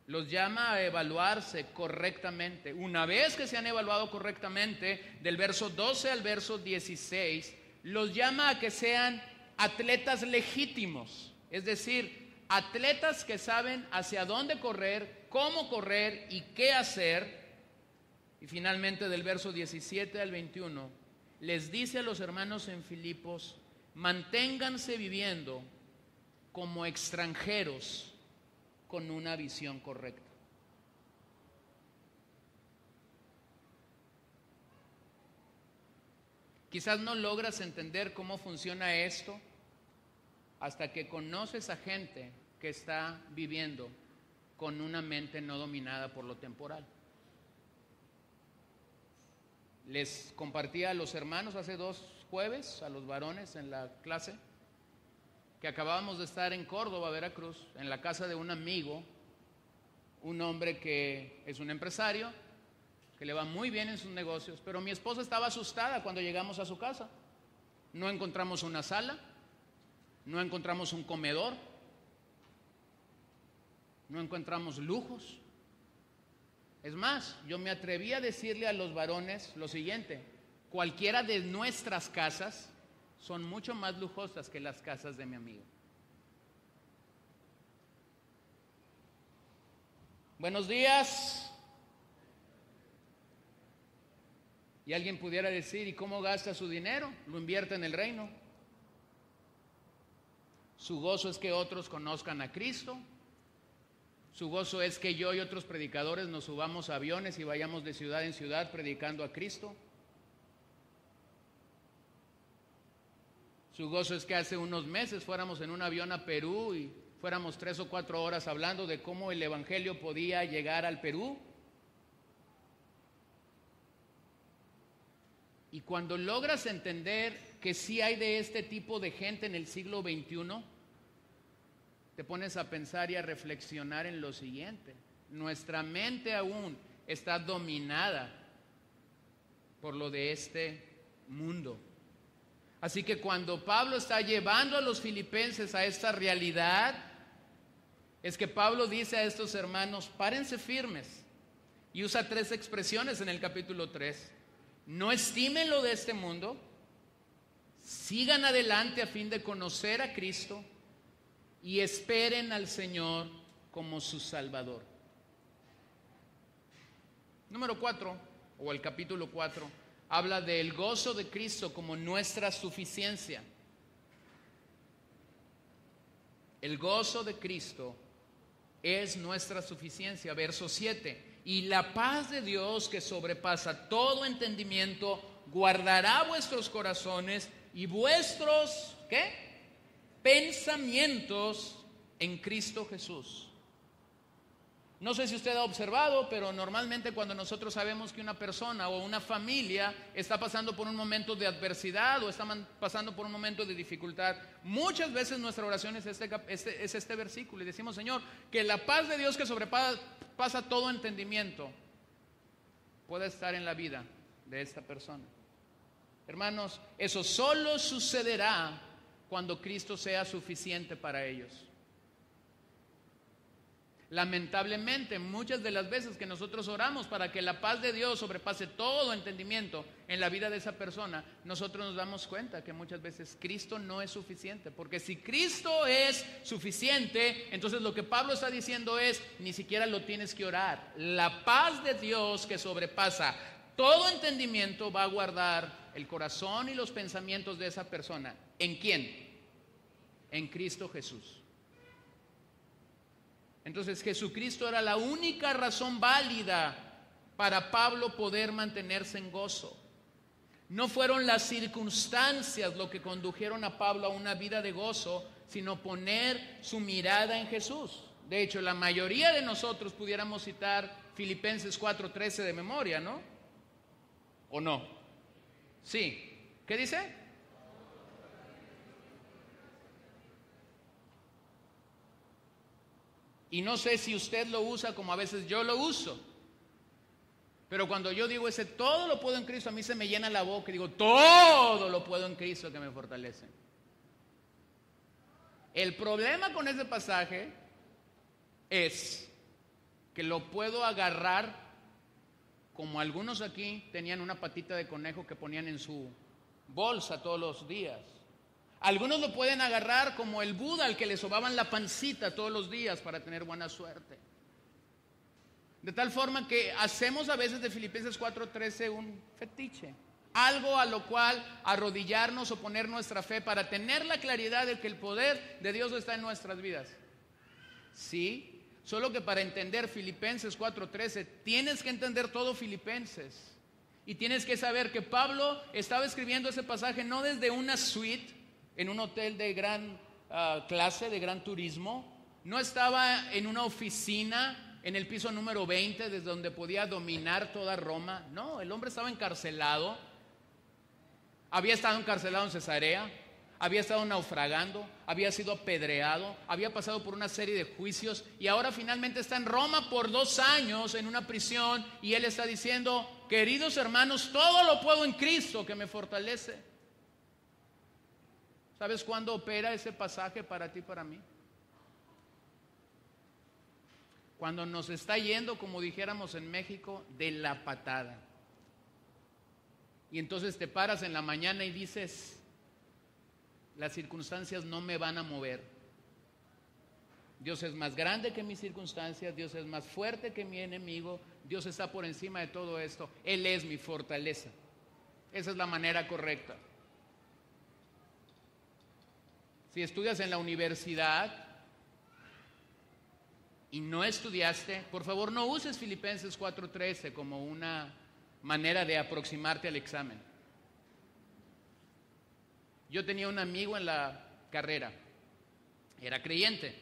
Los llama a evaluarse correctamente. Una vez que se han evaluado correctamente, del verso 12 al verso 16, los llama a que sean atletas legítimos. Es decir, atletas que saben hacia dónde correr, cómo correr y qué hacer. Y finalmente del verso 17 al 21, les dice a los hermanos en Filipos, manténganse viviendo como extranjeros con una visión correcta. Quizás no logras entender cómo funciona esto hasta que conoces a gente que está viviendo con una mente no dominada por lo temporal. Les compartía a los hermanos hace 2 jueves, a los varones en la clase, que acabábamos de estar en Córdoba, Veracruz, en la casa de un amigo, un hombre que es un empresario, que le va muy bien en sus negocios, pero mi esposa estaba asustada cuando llegamos a su casa. No encontramos una sala, no encontramos un comedor, no encontramos lujos. Es más, yo me atreví a decirle a los varones lo siguiente: cualquiera de nuestras casas son mucho más lujosas que las casas de mi amigo. Buenos días. Y alguien pudiera decir: ¿y cómo gasta su dinero? Lo invierte en el reino. Su gozo es que otros conozcan a Cristo. Su gozo es que yo y otros predicadores nos subamos a aviones y vayamos de ciudad en ciudad predicando a Cristo. Su gozo es que hace unos meses fuéramos en un avión a Perú y fuéramos 3 o 4 horas hablando de cómo el evangelio podía llegar al Perú. Y cuando logras entender que sí hay de este tipo de gente en el siglo XXI, te pones a pensar y a reflexionar en lo siguiente: nuestra mente aún está dominada por lo de este mundo. Así que cuando Pablo está llevando a los filipenses a esta realidad, es que Pablo dice a estos hermanos: párense firmes. Y usa 3 expresiones en el capítulo 3. No estimen lo de este mundo, sigan adelante a fin de conocer a Cristo y esperen al Señor como su Salvador. Número 4, o el capítulo 4, habla del gozo de Cristo como nuestra suficiencia. El gozo de Cristo es nuestra suficiencia. Verso 7. Y la paz de Dios, que sobrepasa todo entendimiento, guardará vuestros corazones y vuestros, ¿qué?, pensamientos en Cristo Jesús. No sé si usted ha observado, pero normalmente cuando nosotros sabemos que una persona o una familia está pasando por un momento de adversidad o está pasando por un momento de dificultad, muchas veces nuestra oración es este versículo y decimos: Señor, que la paz de Dios que sobrepasa todo entendimiento pueda estar en la vida de esta persona. Hermanos, eso solo sucederá cuando Cristo sea suficiente para ellos. Lamentablemente, muchas de las veces que nosotros oramos para que la paz de Dios sobrepase todo entendimiento en la vida de esa persona, nosotros nos damos cuenta que muchas veces Cristo no es suficiente. Porque si Cristo es suficiente, entonces lo que Pablo está diciendo es: ni siquiera lo tienes que orar. La paz de Dios que sobrepasa todo entendimiento va a guardar el corazón y los pensamientos de esa persona. ¿En quién? En Cristo Jesús. Entonces Jesucristo era la única razón válida para Pablo poder mantenerse en gozo. No fueron las circunstancias lo que condujeron a Pablo a una vida de gozo, sino poner su mirada en Jesús. De hecho, la mayoría de nosotros pudiéramos citar Filipenses 4:13 de memoria, ¿no? ¿O no? Sí. ¿Qué dice? Y no sé si usted lo usa como a veces yo lo uso, pero cuando yo digo ese todo lo puedo en Cristo, a mí se me llena la boca y digo: todo lo puedo en Cristo que me fortalece. El problema con ese pasaje es que lo puedo agarrar como algunos aquí tenían una patita de conejo que ponían en su bolsa todos los días. Algunos lo pueden agarrar como el Buda al que le sobaban la pancita todos los días para tener buena suerte. De tal forma que hacemos a veces de Filipenses 4:13 un fetiche, algo a lo cual arrodillarnos o poner nuestra fe para tener la claridad de que el poder de Dios está en nuestras vidas. Sí, solo que para entender Filipenses 4:13 tienes que entender todo Filipenses. Y tienes que saber que Pablo estaba escribiendo ese pasaje no desde una suite en un hotel de gran clase, de gran turismo. No estaba en una oficina en el piso número 20 desde donde podía dominar toda Roma. No, el hombre estaba encarcelado. Había estado encarcelado en Cesarea, había estado naufragando, había sido apedreado, había pasado por una serie de juicios y ahora finalmente está en Roma por 2 años en una prisión, y él está diciendo: queridos hermanos, todo lo puedo en Cristo que me fortalece. ¿Sabes cuándo opera ese pasaje para ti y para mí? cuando nos está yendo, como dijéramos en México, de la patada. Y entonces te paras en la mañana y dices, las circunstancias no me van a mover. Dios es más grande que mis circunstancias, Dios es más fuerte que mi enemigo, Dios está por encima de todo esto, Él es mi fortaleza. Esa es la manera correcta. Si estudias en la universidad y no estudiaste, por favor no uses Filipenses 4:13 como una manera de aproximarte al examen. Yo tenía un amigo en la carrera, era creyente,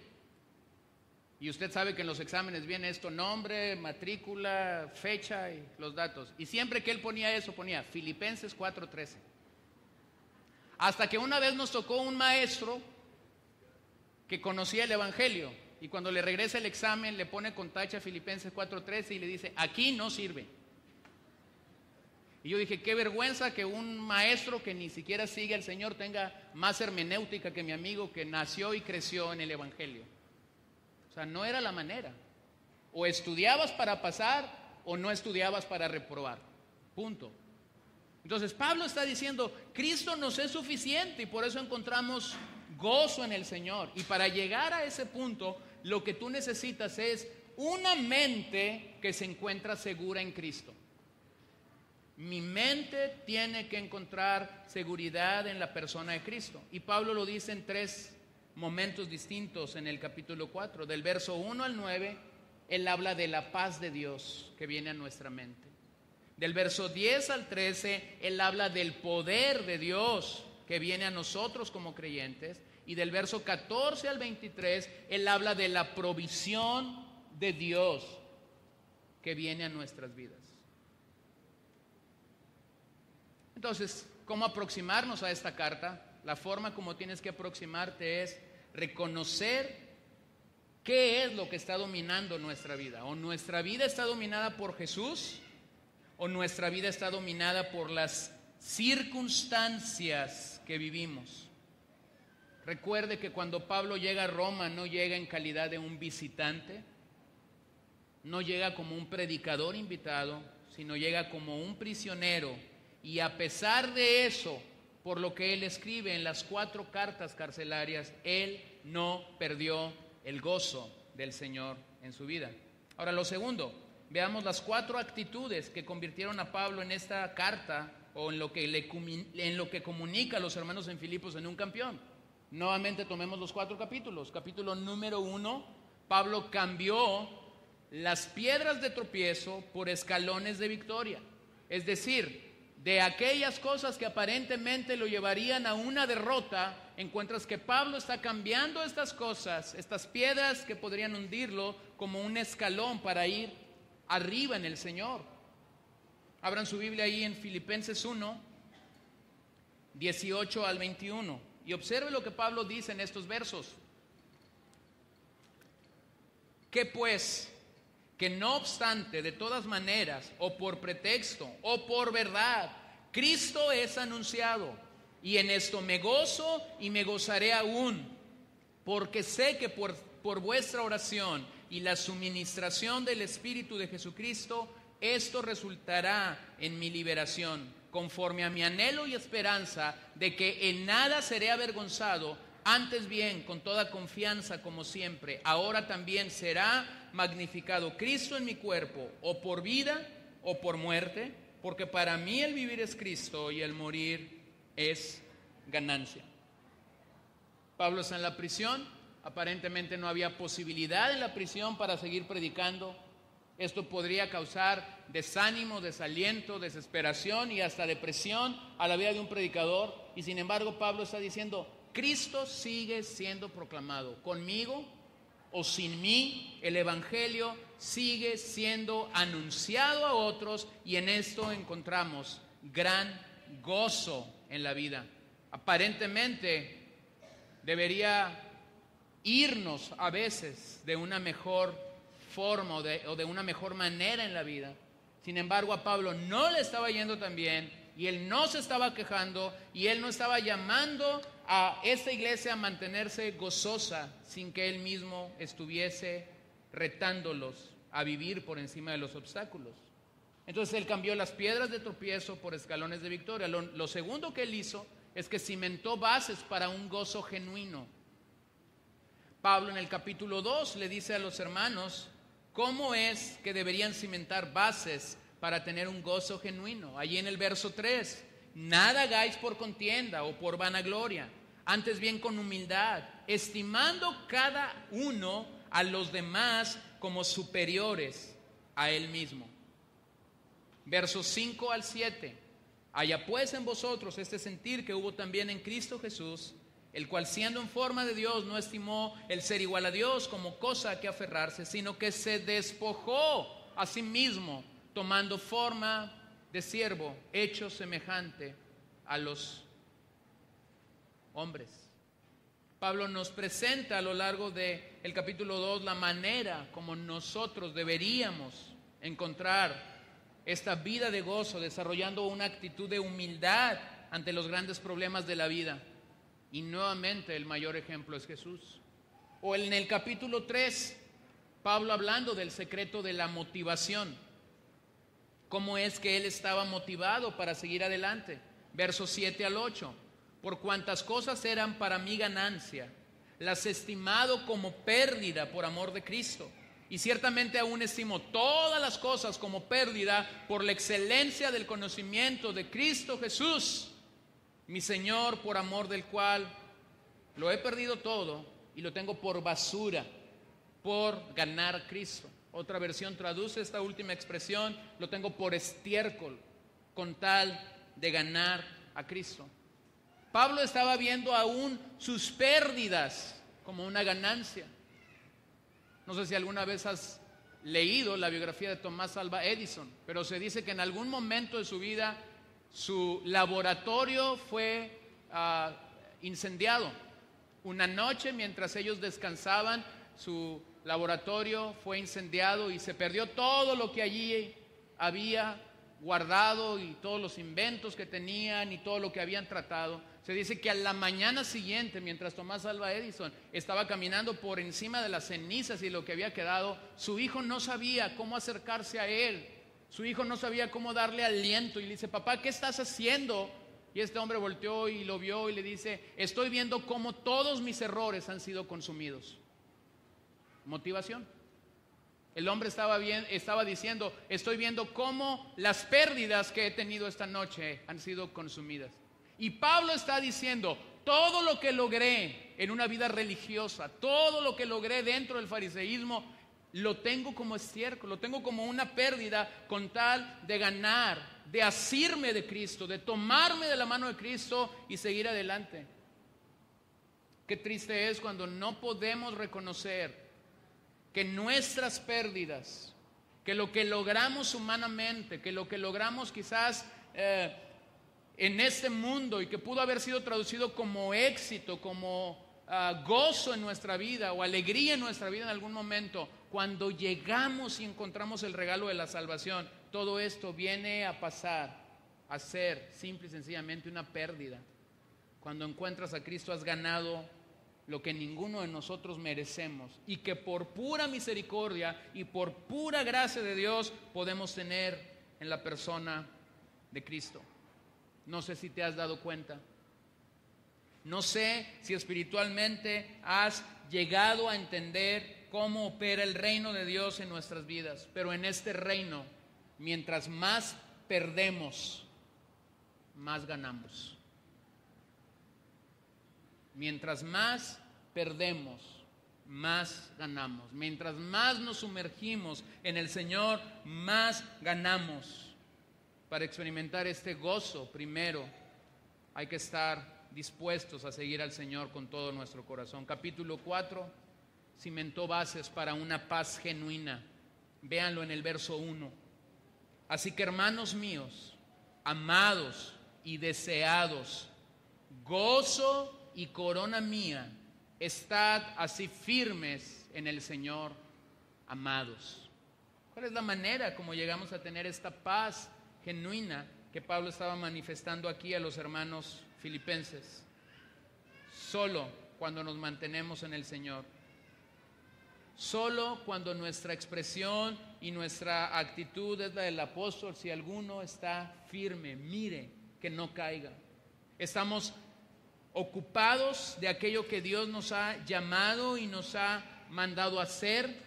y usted sabe que en los exámenes viene esto, nombre, matrícula, fecha y los datos, y siempre que él ponía eso, ponía Filipenses 4:13. Hasta que una vez nos tocó un maestro que conocía el Evangelio, y cuando le regresa el examen le pone con tacha Filipenses 4:13 y le dice, aquí no sirve. Y yo dije, qué vergüenza que un maestro que ni siquiera sigue al Señor tenga más hermenéutica que mi amigo que nació y creció en el Evangelio. O sea, no era la manera. O estudiabas para pasar o no estudiabas para reprobar. Punto. Entonces Pablo está diciendo, Cristo nos es suficiente y por eso encontramos gozo en el Señor. Y para llegar a ese punto, lo que tú necesitas es una mente que se encuentra segura en Cristo. Mi mente tiene que encontrar seguridad en la persona de Cristo. Y Pablo lo dice en 3 momentos distintos en el capítulo 4. Del verso 1 al 9, él habla de la paz de Dios que viene a nuestra mente. Del verso 10 al 13, él habla del poder de Dios que viene a nosotros como creyentes. Y del verso 14 al 23, él habla de la provisión de Dios que viene a nuestras vidas. Entonces, ¿cómo aproximarnos a esta carta? La forma como tienes que aproximarte es reconocer qué es lo que está dominando nuestra vida. O nuestra vida está dominada por Jesús, o nuestra vida está dominada por las circunstancias que vivimos. Recuerde que cuando Pablo llega a Roma no llega en calidad de un visitante, no llega como un predicador invitado, sino llega como un prisionero. Y a pesar de eso, por lo que él escribe en las 4 cartas carcelarias, él no perdió el gozo del Señor en su vida. Ahora, lo segundo, veamos las 4 actitudes que convirtieron a Pablo en esta carta o en lo que comunica a los hermanos en Filipos en un campeón. Nuevamente tomemos los 4 capítulos. Capítulo número 1, Pablo cambió las piedras de tropiezo por escalones de victoria. Es decir, de aquellas cosas que aparentemente lo llevarían a una derrota, encuentras que Pablo está cambiando estas cosas, estas piedras que podrían hundirlo, como un escalón para ir arriba en el Señor. Abran su Biblia ahí en Filipenses 1, 18 al 21, y observe lo que Pablo dice en estos versos. ¿Qué pues? Que no obstante, de todas maneras, o por pretexto, o por verdad, Cristo es anunciado, y en esto me gozo y me gozaré aún, porque sé que por vuestra oración y la suministración del Espíritu de Jesucristo, esto resultará en mi liberación, conforme a mi anhelo y esperanza de que en nada seré avergonzado, antes bien, con toda confianza como siempre, ahora también será magnificado Cristo en mi cuerpo, o por vida o por muerte, porque para mí el vivir es Cristo y el morir es ganancia. Pablo está en la prisión, aparentemente no había posibilidad en la prisión para seguir predicando. Esto podría causar desánimo, desaliento, desesperación y hasta depresión a la vida de un predicador, y sin embargo Pablo está diciendo, Cristo sigue siendo proclamado, conmigo o sin mí, el Evangelio sigue siendo anunciado a otros, y en esto encontramos gran gozo en la vida. Aparentemente debería irnos a veces de una mejor forma o de una mejor manera en la vida. Sin embargo, a Pablo no le estaba yendo tan bien, y él no se estaba quejando, y él no estaba llamando a esta iglesia a mantenerse gozosa sin que él mismo estuviese retándolos a vivir por encima de los obstáculos. Entonces él cambió las piedras de tropiezo por escalones de victoria. Lo segundo que él hizo es que cimentó bases para un gozo genuino. Pablo en el capítulo 2 le dice a los hermanos cómo es que deberían cimentar bases para tener un gozo genuino. Allí en el verso 3, nada hagáis por contienda o por vanagloria, antes bien con humildad, estimando cada uno a los demás como superiores a él mismo. Versos 5 al 7, haya pues en vosotros este sentir que hubo también en Cristo Jesús, el cual siendo en forma de Dios no estimó el ser igual a Dios como cosa a que aferrarse, sino que se despojó a sí mismo, tomando forma de siervo, hecho semejante a los hombres. Pablo nos presenta a lo largo del capítulo 2 la manera como nosotros deberíamos encontrar esta vida de gozo, desarrollando una actitud de humildad ante los grandes problemas de la vida. Y nuevamente el mayor ejemplo es Jesús. O en el capítulo 3, Pablo hablando del secreto de la motivación. ¿Cómo es que él estaba motivado para seguir adelante? Versos 7 al 8. Por cuantas cosas eran para mí ganancia, las he estimado como pérdida por amor de Cristo. Y ciertamente aún estimo todas las cosas como pérdida por la excelencia del conocimiento de Cristo Jesús, mi Señor, por amor del cual lo he perdido todo y lo tengo por basura, por ganar a Cristo. Otra versión traduce esta última expresión, lo tengo por estiércol, con tal de ganar a Cristo. Pablo estaba viendo aún sus pérdidas como una ganancia. No sé si alguna vez has leído la biografía de Tomás Alva Edison, pero se dice que en algún momento de su vida su laboratorio fue incendiado. Una noche, mientras ellos descansaban, su laboratorio fue incendiado y se perdió todo lo que allí había guardado y todos los inventos que tenían y todo lo que habían tratado. Se dice que a la mañana siguiente, mientras Tomás Alva Edison estaba caminando por encima de las cenizas y lo que había quedado, su hijo no sabía cómo acercarse a él. Su hijo no sabía cómo darle aliento y le dice, papá, ¿qué estás haciendo? Y este hombre volteó y lo vio y le dice, estoy viendo cómo todos mis errores han sido consumidos. Motivación. El hombre estaba diciendo, estoy viendo cómo las pérdidas que he tenido esta noche han sido consumidas. Y Pablo está diciendo, todo lo que logré en una vida religiosa, todo lo que logré dentro del fariseísmo, lo tengo como estiércol, lo tengo como una pérdida con tal de ganar, de asirme de Cristo, de tomarme de la mano de Cristo y seguir adelante. Qué triste es cuando no podemos reconocer que nuestras pérdidas, que lo que logramos humanamente, que lo que logramos quizás en este mundo y que pudo haber sido traducido como éxito, como gozo en nuestra vida o alegría en nuestra vida en algún momento, cuando llegamos y encontramos el regalo de la salvación, todo esto viene a pasar a ser simple y sencillamente una pérdida. Cuando encuentras a Cristo has ganado lo que ninguno de nosotros merecemos y que por pura misericordia y por pura gracia de Dios podemos tener en la persona de Cristo. No sé si te has dado cuenta. No sé si espiritualmente has llegado a entender cómo opera el reino de Dios en nuestras vidas, pero en este reino, mientras más perdemos, más ganamos. Mientras más perdemos, más ganamos. Mientras más nos sumergimos en el Señor, más ganamos. Para experimentar este gozo, primero hay que estar dispuestos a seguir al Señor con todo nuestro corazón. Capítulo 4, cimentó bases para una paz genuina. Véanlo en el verso 1. Así que, hermanos míos, amados y deseados, gozo y corona mía, estad así firmes en el Señor, amados. ¿Cuál es la manera como llegamos a tener esta paz genuina que Pablo estaba manifestando aquí a los hermanos filipenses? Solo cuando nos mantenemos en el Señor. Solo cuando nuestra expresión y nuestra actitud es la del apóstol, si alguno está firme, mire que no caiga. Estamos ocupados de aquello que Dios nos ha llamado y nos ha mandado a hacer,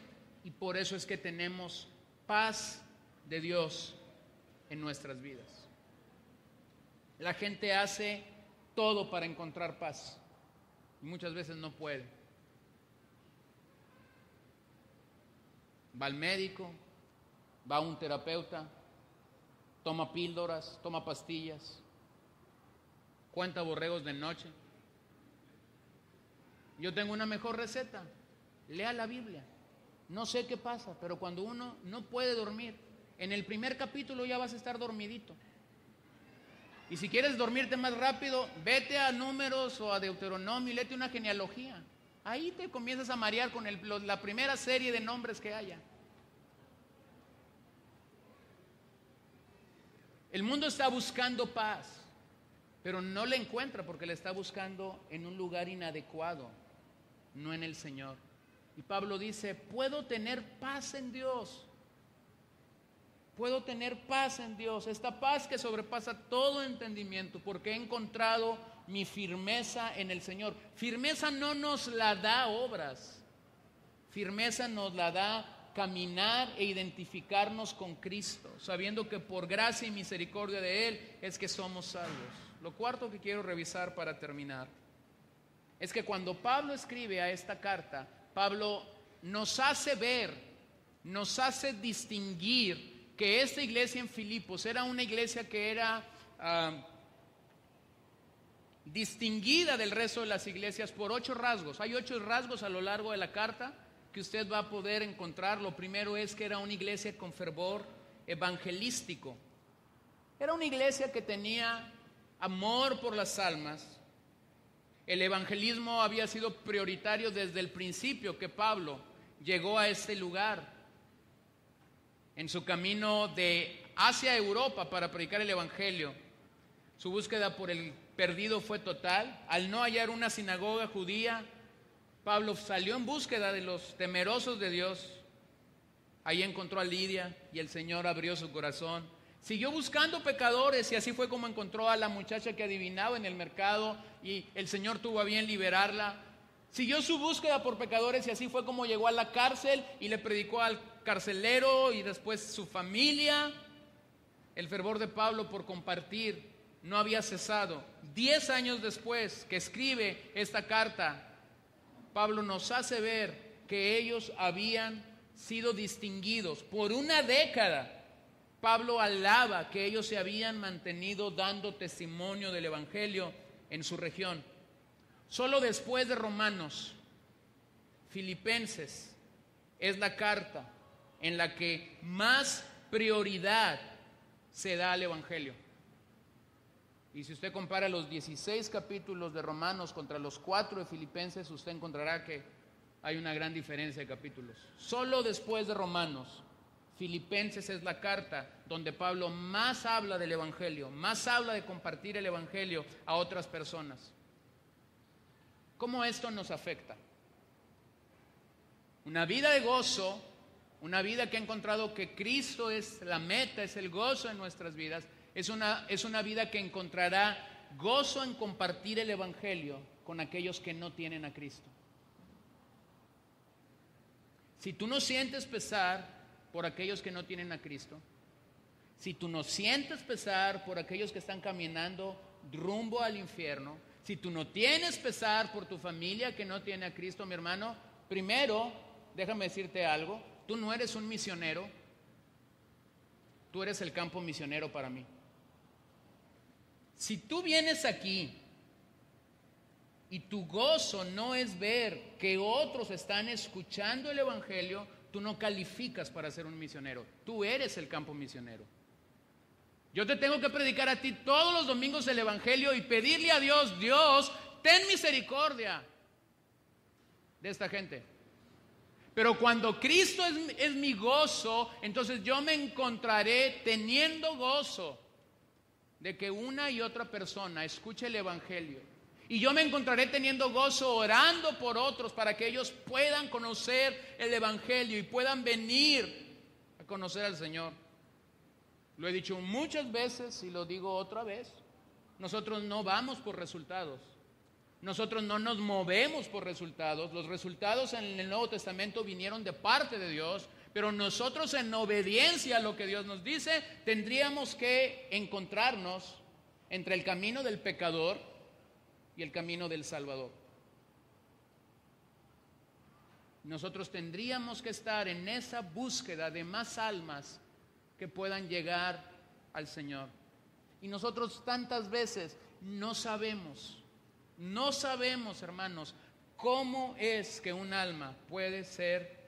y por eso es que tenemos paz de Dios en nuestras vidas. La gente hace todo para encontrar paz y muchas veces no puede. Va al médico, va a un terapeuta, toma píldoras, toma pastillas, cuenta borregos de noche. Yo tengo una mejor receta: lea la Biblia. No sé qué pasa, pero cuando uno no puede dormir, en el primer capítulo ya vas a estar dormidito. Y si quieres dormirte más rápido, vete a Números o a Deuteronomio y léete una genealogía. Ahí te comienzas a marear con la primera serie de nombres que haya. El mundo está buscando paz, pero no la encuentra porque la está buscando en un lugar inadecuado, no en el Señor. Y Pablo dice: puedo tener paz en Dios. Puedo tener paz en Dios, esta paz que sobrepasa todo entendimiento, porque he encontrado mi firmeza en el Señor. Firmeza no nos la da obras, firmeza nos la da caminar e identificarnos con Cristo, sabiendo que por gracia y misericordia de Él es que somos salvos. Lo cuarto que quiero revisar para terminar es que cuando Pablo escribe a esta carta, Pablo nos hace ver, nos hace distinguir que esta iglesia en Filipos era una iglesia que era distinguida del resto de las iglesias por 8 rasgos. Hay 8 rasgos a lo largo de la carta que usted va a poder encontrar. Lo primero es que era una iglesia con fervor evangelístico. Era una iglesia que tenía amor por las almas. El evangelismo había sido prioritario desde el principio que Pablo llegó a este lugar. En su camino de hacia Europa para predicar el evangelio, su búsqueda por el perdido fue total. Al no hallar una sinagoga judía, Pablo salió en búsqueda de los temerosos de Dios. Ahí encontró a Lidia y el Señor abrió su corazón. Siguió buscando pecadores y así fue como encontró a la muchacha que adivinaba en el mercado y el Señor tuvo a bien liberarla. Siguió su búsqueda por pecadores y así fue como llegó a la cárcel y le predicó al carcelero y después su familia. El fervor de Pablo por compartir no había cesado. 10 años después que escribe esta carta, Pablo nos hace ver que ellos habían sido distinguidos. Por una década, Pablo alaba que ellos se habían mantenido dando testimonio del evangelio en su región. Solo después de Romanos, Filipenses es la carta en la que más prioridad se da al evangelio. Y si usted compara los 16 capítulos de Romanos contra los 4 de Filipenses, usted encontrará que hay una gran diferencia de capítulos. Solo después de Romanos, Filipenses es la carta donde Pablo más habla del evangelio, más habla de compartir el evangelio a otras personas. ¿Cómo esto nos afecta? Una vida de gozo, una vida que ha encontrado que Cristo es la meta, es el gozo en nuestras vidas, es una vida que encontrará gozo en compartir el evangelio con aquellos que no tienen a Cristo. Si tú no sientes pesar por aquellos que no tienen a Cristo, si tú no sientes pesar por aquellos que están caminando rumbo al infierno, si tú no tienes pesar por tu familia que no tiene a Cristo, mi hermano, primero, déjame decirte algo, tú no eres un misionero, tú eres el campo misionero para mí. Si tú vienes aquí y tu gozo no es ver que otros están escuchando el evangelio, tú no calificas para ser un misionero, tú eres el campo misionero. Yo te tengo que predicar a ti todos los domingos el evangelio y pedirle a Dios: Dios, ten misericordia de esta gente. Pero cuando Cristo es mi gozo, entonces yo me encontraré teniendo gozo de que una y otra persona escuche el evangelio Y yo me encontraré teniendo gozo orando por otros para que ellos puedan conocer el Evangelio y puedan venir a conocer al Señor. Lo he dicho muchas veces y lo digo otra vez. Nosotros no vamos por resultados. Nosotros no nos movemos por resultados. Los resultados en el Nuevo Testamento vinieron de parte de Dios, pero nosotros en obediencia a lo que Dios nos dice, tendríamos que encontrarnos entre el camino del pecador y el camino del Salvador. Nosotros tendríamos que estar en esa búsqueda de más almas que puedan llegar al Señor. Y nosotros tantas veces no sabemos, hermanos, cómo es que un alma puede ser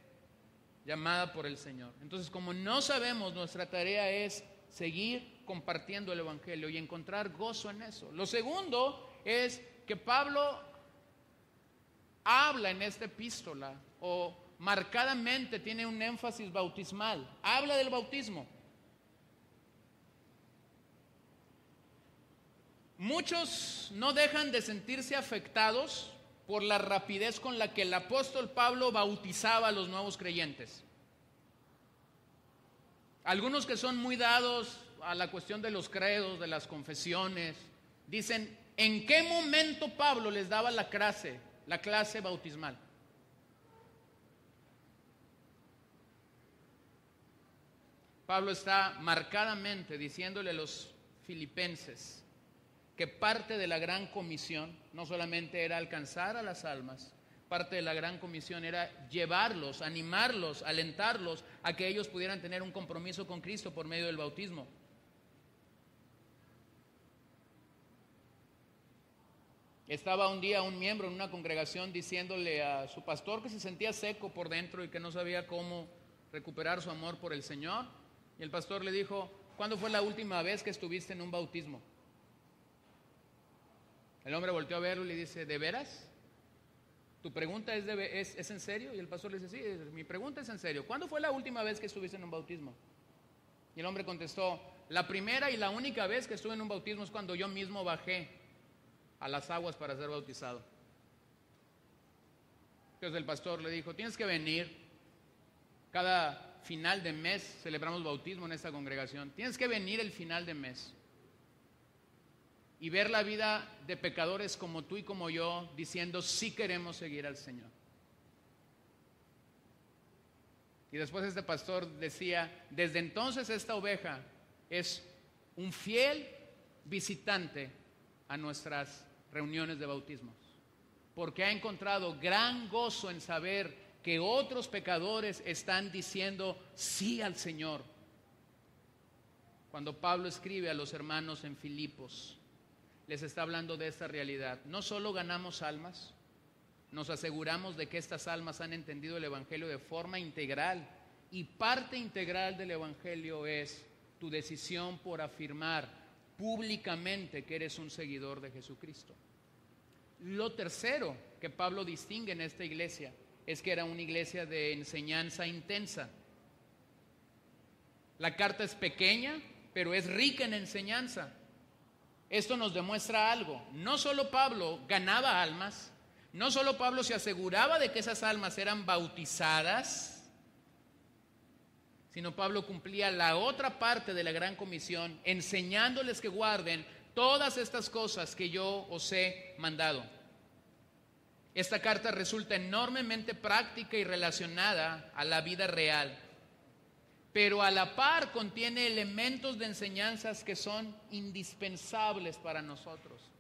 llamada por el Señor. Entonces, como no sabemos, nuestra tarea es seguir compartiendo el Evangelio y encontrar gozo en eso. Lo segundo es que Pablo habla en esta epístola, o marcadamente tiene un énfasis bautismal. Habla del bautismo. Muchos no dejan de sentirse afectados por la rapidez con la que el apóstol Pablo bautizaba a los nuevos creyentes. Algunos que son muy dados a la cuestión de los credos, de las confesiones, dicen, ¿en qué momento Pablo les daba la clase bautismal? Pablo está marcadamente diciéndole a los filipenses que parte de la gran comisión no solamente era alcanzar a las almas, parte de la gran comisión era llevarlos, animarlos, alentarlos a que ellos pudieran tener un compromiso con Cristo por medio del bautismo. Estaba un día un miembro en una congregación diciéndole a su pastor que se sentía seco por dentro y que no sabía cómo recuperar su amor por el Señor. Y el pastor le dijo, ¿cuándo fue la última vez que estuviste en un bautismo? El hombre volteó a verlo y le dice, ¿de veras? ¿Tu pregunta es en serio? Y el pastor le dice, sí, mi pregunta es en serio. ¿Cuándo fue la última vez que estuviste en un bautismo? Y el hombre contestó, la primera y la única vez que estuve en un bautismo es cuando yo mismo bajé a las aguas para ser bautizado. Entonces el pastor le dijo, tienes que venir. Cada final de mes celebramos bautismo en esta congregación. Tienes que venir el final de mes y ver la vida de pecadores como tú y como yo, diciendo, sí queremos seguir al Señor. Y después este pastor decía, desde entonces esta oveja es un fiel visitante a nuestras reuniones de bautismos, porque ha encontrado gran gozo en saber que otros pecadores están diciendo sí al Señor. Cuando Pablo escribe a los hermanos en Filipos, les está hablando de esta realidad. No solo ganamos almas, nos aseguramos de que estas almas han entendido el Evangelio de forma integral, y parte integral del Evangelio es tu decisión por afirmar públicamente que eres un seguidor de Jesucristo. Lo tercero que Pablo distingue en esta iglesia es que era una iglesia de enseñanza intensa. La carta es pequeña, pero es rica en enseñanza. Esto nos demuestra algo. No solo Pablo ganaba almas, no solo Pablo se aseguraba de que esas almas eran bautizadas, sino Pablo cumplía la otra parte de la gran comisión, enseñándoles que guarden todas estas cosas que yo os he mandado. Esta carta resulta enormemente práctica y relacionada a la vida real, pero a la par contiene elementos de enseñanzas que son indispensables para nosotros.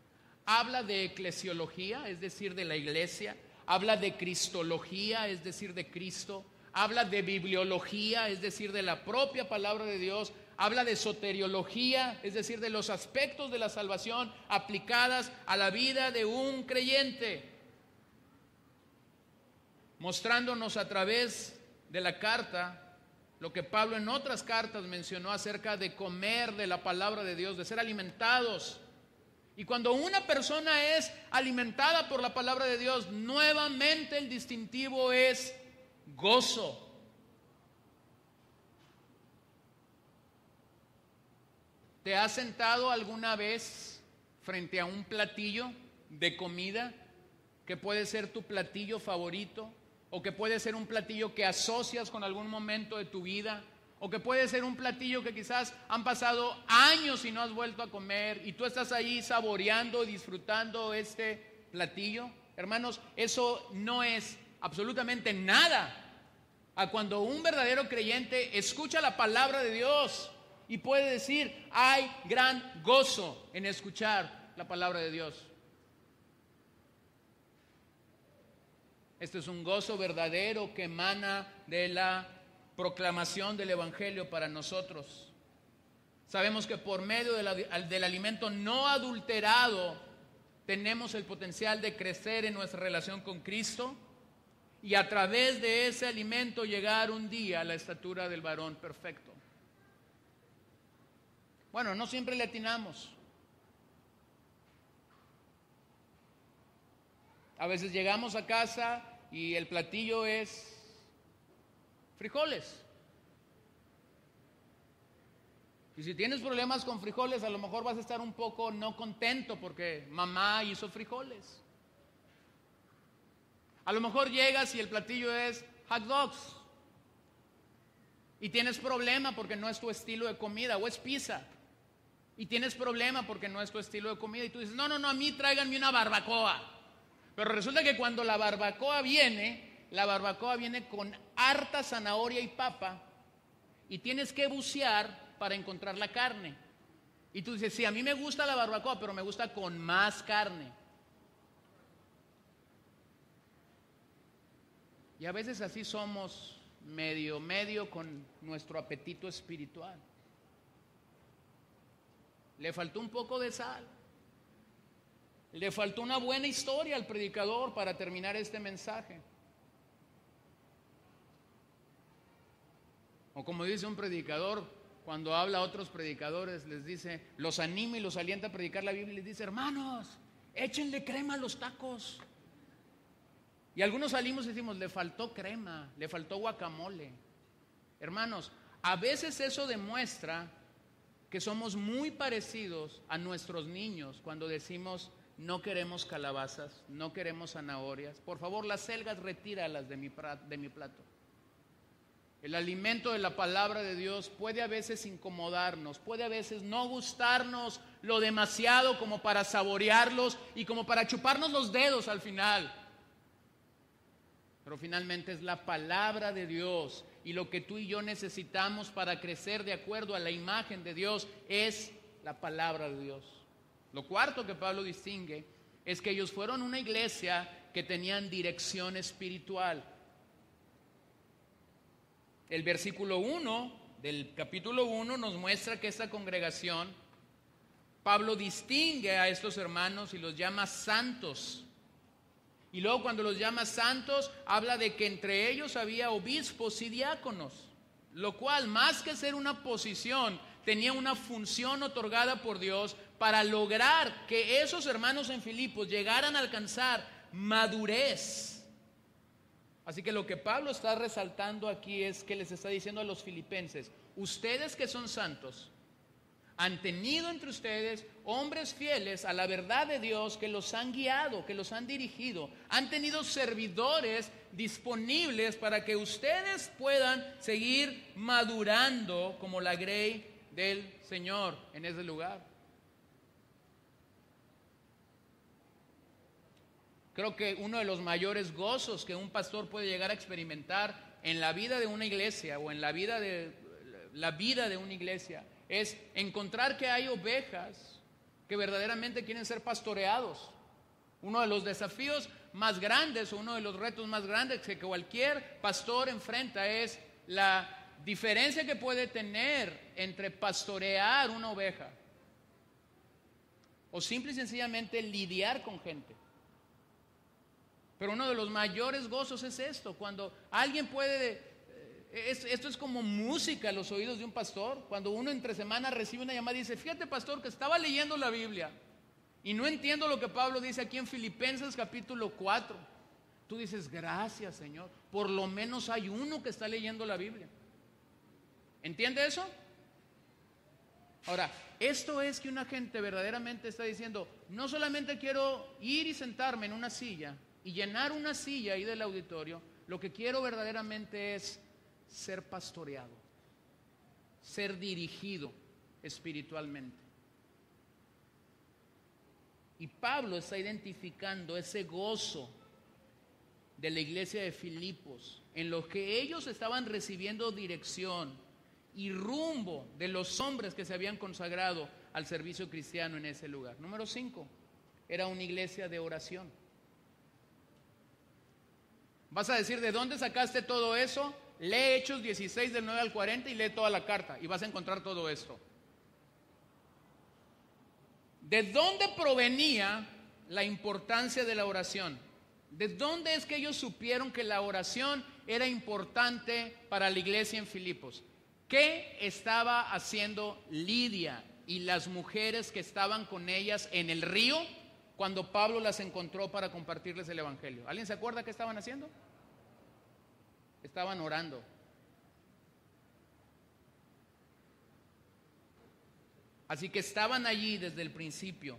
Habla de eclesiología, es decir, de la iglesia. Habla de cristología, es decir, de Cristo. Habla de bibliología, es decir, de la propia palabra de Dios. Habla de soteriología, es decir, de los aspectos de la salvación aplicadas a la vida de un creyente, mostrándonos a través de la carta lo que Pablo en otras cartas mencionó acerca de comer de la palabra de Dios, de ser alimentados. Y cuando una persona es alimentada por la palabra de Dios, nuevamente el distintivo es gozo. ¿Te has sentado alguna vez frente a un platillo de comida que puede ser tu platillo favorito, o que puede ser un platillo que asocias con algún momento de tu vida, o que puede ser un platillo que quizás han pasado años y no has vuelto a comer y tú estás ahí saboreando y disfrutando este platillo. Hermanos, eso no es absolutamente nada a cuando un verdadero creyente escucha la palabra de Dios y puede decir: hay gran gozo en escuchar la palabra de Dios. Este es un gozo verdadero que emana de la proclamación del Evangelio para nosotros. Sabemos que por medio del alimento no adulterado tenemos el potencial de crecer en nuestra relación con Cristo y a través de ese alimento llegar un día a la estatura del varón perfecto. Bueno, no siempre le atinamos. A veces llegamos a casa y el platillo es frijoles. Y si tienes problemas con frijoles, a lo mejor vas a estar un poco no contento porque mamá hizo frijoles. A lo mejor llegas y el platillo es hot dogs y tienes problema porque no es tu estilo de comida, o es pizza y tienes problema porque no es tu estilo de comida y tú dices: no, a mí tráiganme una barbacoa. Pero resulta que cuando la barbacoa viene con harta zanahoria y papa y tienes que bucear para encontrar la carne. Y tú dices: sí, a mí me gusta la barbacoa, pero me gusta con más carne. Y a veces así somos medio con nuestro apetito espiritual. Le faltó un poco de sal. Le faltó una buena historia al predicador para terminar este mensaje. O como dice un predicador, cuando habla a otros predicadores, les dice, los anima y los alienta a predicar la Biblia y les dice: hermanos, échenle crema a los tacos. Y algunos salimos y decimos: le faltó crema, le faltó guacamole. Hermanos, a veces eso demuestra que somos muy parecidos a nuestros niños cuando decimos: no queremos calabazas, no queremos zanahorias. Por favor, las selgas retíralas de mi plato. El alimento de la palabra de Dios puede a veces incomodarnos, puede a veces no gustarnos lo demasiado como para saborearlos y como para chuparnos los dedos al final. Pero finalmente es la palabra de Dios, y lo que tú y yo necesitamos para crecer de acuerdo a la imagen de Dios es la palabra de Dios. Lo cuarto que Pablo distingue es que ellos fueron una iglesia que tenían dirección espiritual. El versículo 1 del capítulo 1 nos muestra que esta congregación, Pablo distingue a estos hermanos y los llama santos. Y luego cuando los llama santos, habla de que entre ellos había obispos y diáconos, lo cual, más que ser una posición, tenía una función otorgada por Dios para lograr que esos hermanos en Filipos llegaran a alcanzar madurez. Así que lo que Pablo está resaltando aquí es que les está diciendo a los filipenses: ustedes que son santos, han tenido entre ustedes hombres fieles a la verdad de Dios que los han guiado, que los han dirigido. Han tenido servidores disponibles para que ustedes puedan seguir madurando como la grey del Señor en ese lugar. Creo que uno de los mayores gozos que un pastor puede llegar a experimentar en la vida de una iglesia o en la vida de una iglesia es encontrar que hay ovejas que verdaderamente quieren ser pastoreados. Uno de los desafíos más grandes, o uno de los retos más grandes que cualquier pastor enfrenta es la diferencia que puede tener entre pastorear una oveja o simple y sencillamente lidiar con gente. Pero uno de los mayores gozos es esto, cuando alguien puede, esto es como música a los oídos de un pastor, cuando uno entre semana recibe una llamada y dice: fíjate, pastor, que estaba leyendo la Biblia y no entiendo lo que Pablo dice aquí en Filipenses capítulo 4. Tú dices: gracias, Señor, por lo menos hay uno que está leyendo la Biblia. ¿Entiende eso? Ahora, esto es que una gente verdaderamente está diciendo: no solamente quiero ir y sentarme en una silla y llenar una silla ahí del auditorio, lo que quiero verdaderamente es ser pastoreado, ser dirigido espiritualmente. Y Pablo está identificando ese gozo de la iglesia de Filipos, en lo que ellos estaban recibiendo dirección y rumbo de los hombres que se habían consagrado al servicio cristiano en ese lugar. Número 5, era una iglesia de oración. Vas a decir, ¿de dónde sacaste todo eso? Lee Hechos 16 del 9 al 40 y lee toda la carta y vas a encontrar todo esto. ¿De dónde provenía la importancia de la oración? ¿De dónde es que ellos supieron que la oración era importante para la iglesia en Filipos? ¿Qué estaba haciendo Lidia y las mujeres que estaban con ellas en el río cuando Pablo las encontró para compartirles el evangelio? ¿Alguien se acuerda qué estaban haciendo? Estaban orando. Así que estaban allí desde el principio,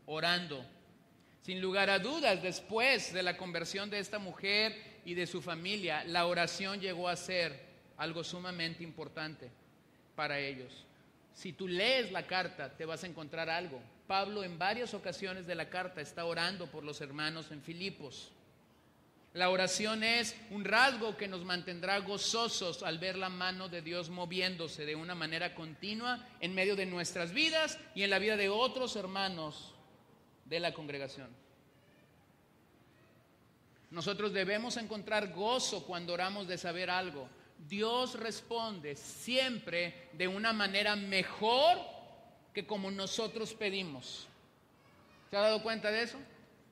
orando. Sin lugar a dudas, después de la conversión de esta mujer y de su familia, la oración llegó a ser algo sumamente importante para ellos. Si tú lees la carta, te vas a encontrar algo. Pablo en varias ocasiones de la carta está orando por los hermanos en Filipos. La oración es un rasgo que nos mantendrá gozosos al ver la mano de Dios moviéndose de una manera continua en medio de nuestras vidas y en la vida de otros hermanos de la congregación. Nosotros debemos encontrar gozo cuando oramos de saber algo. Dios responde siempre de una manera mejor que como nosotros pedimos. ¿Se ha dado cuenta de eso?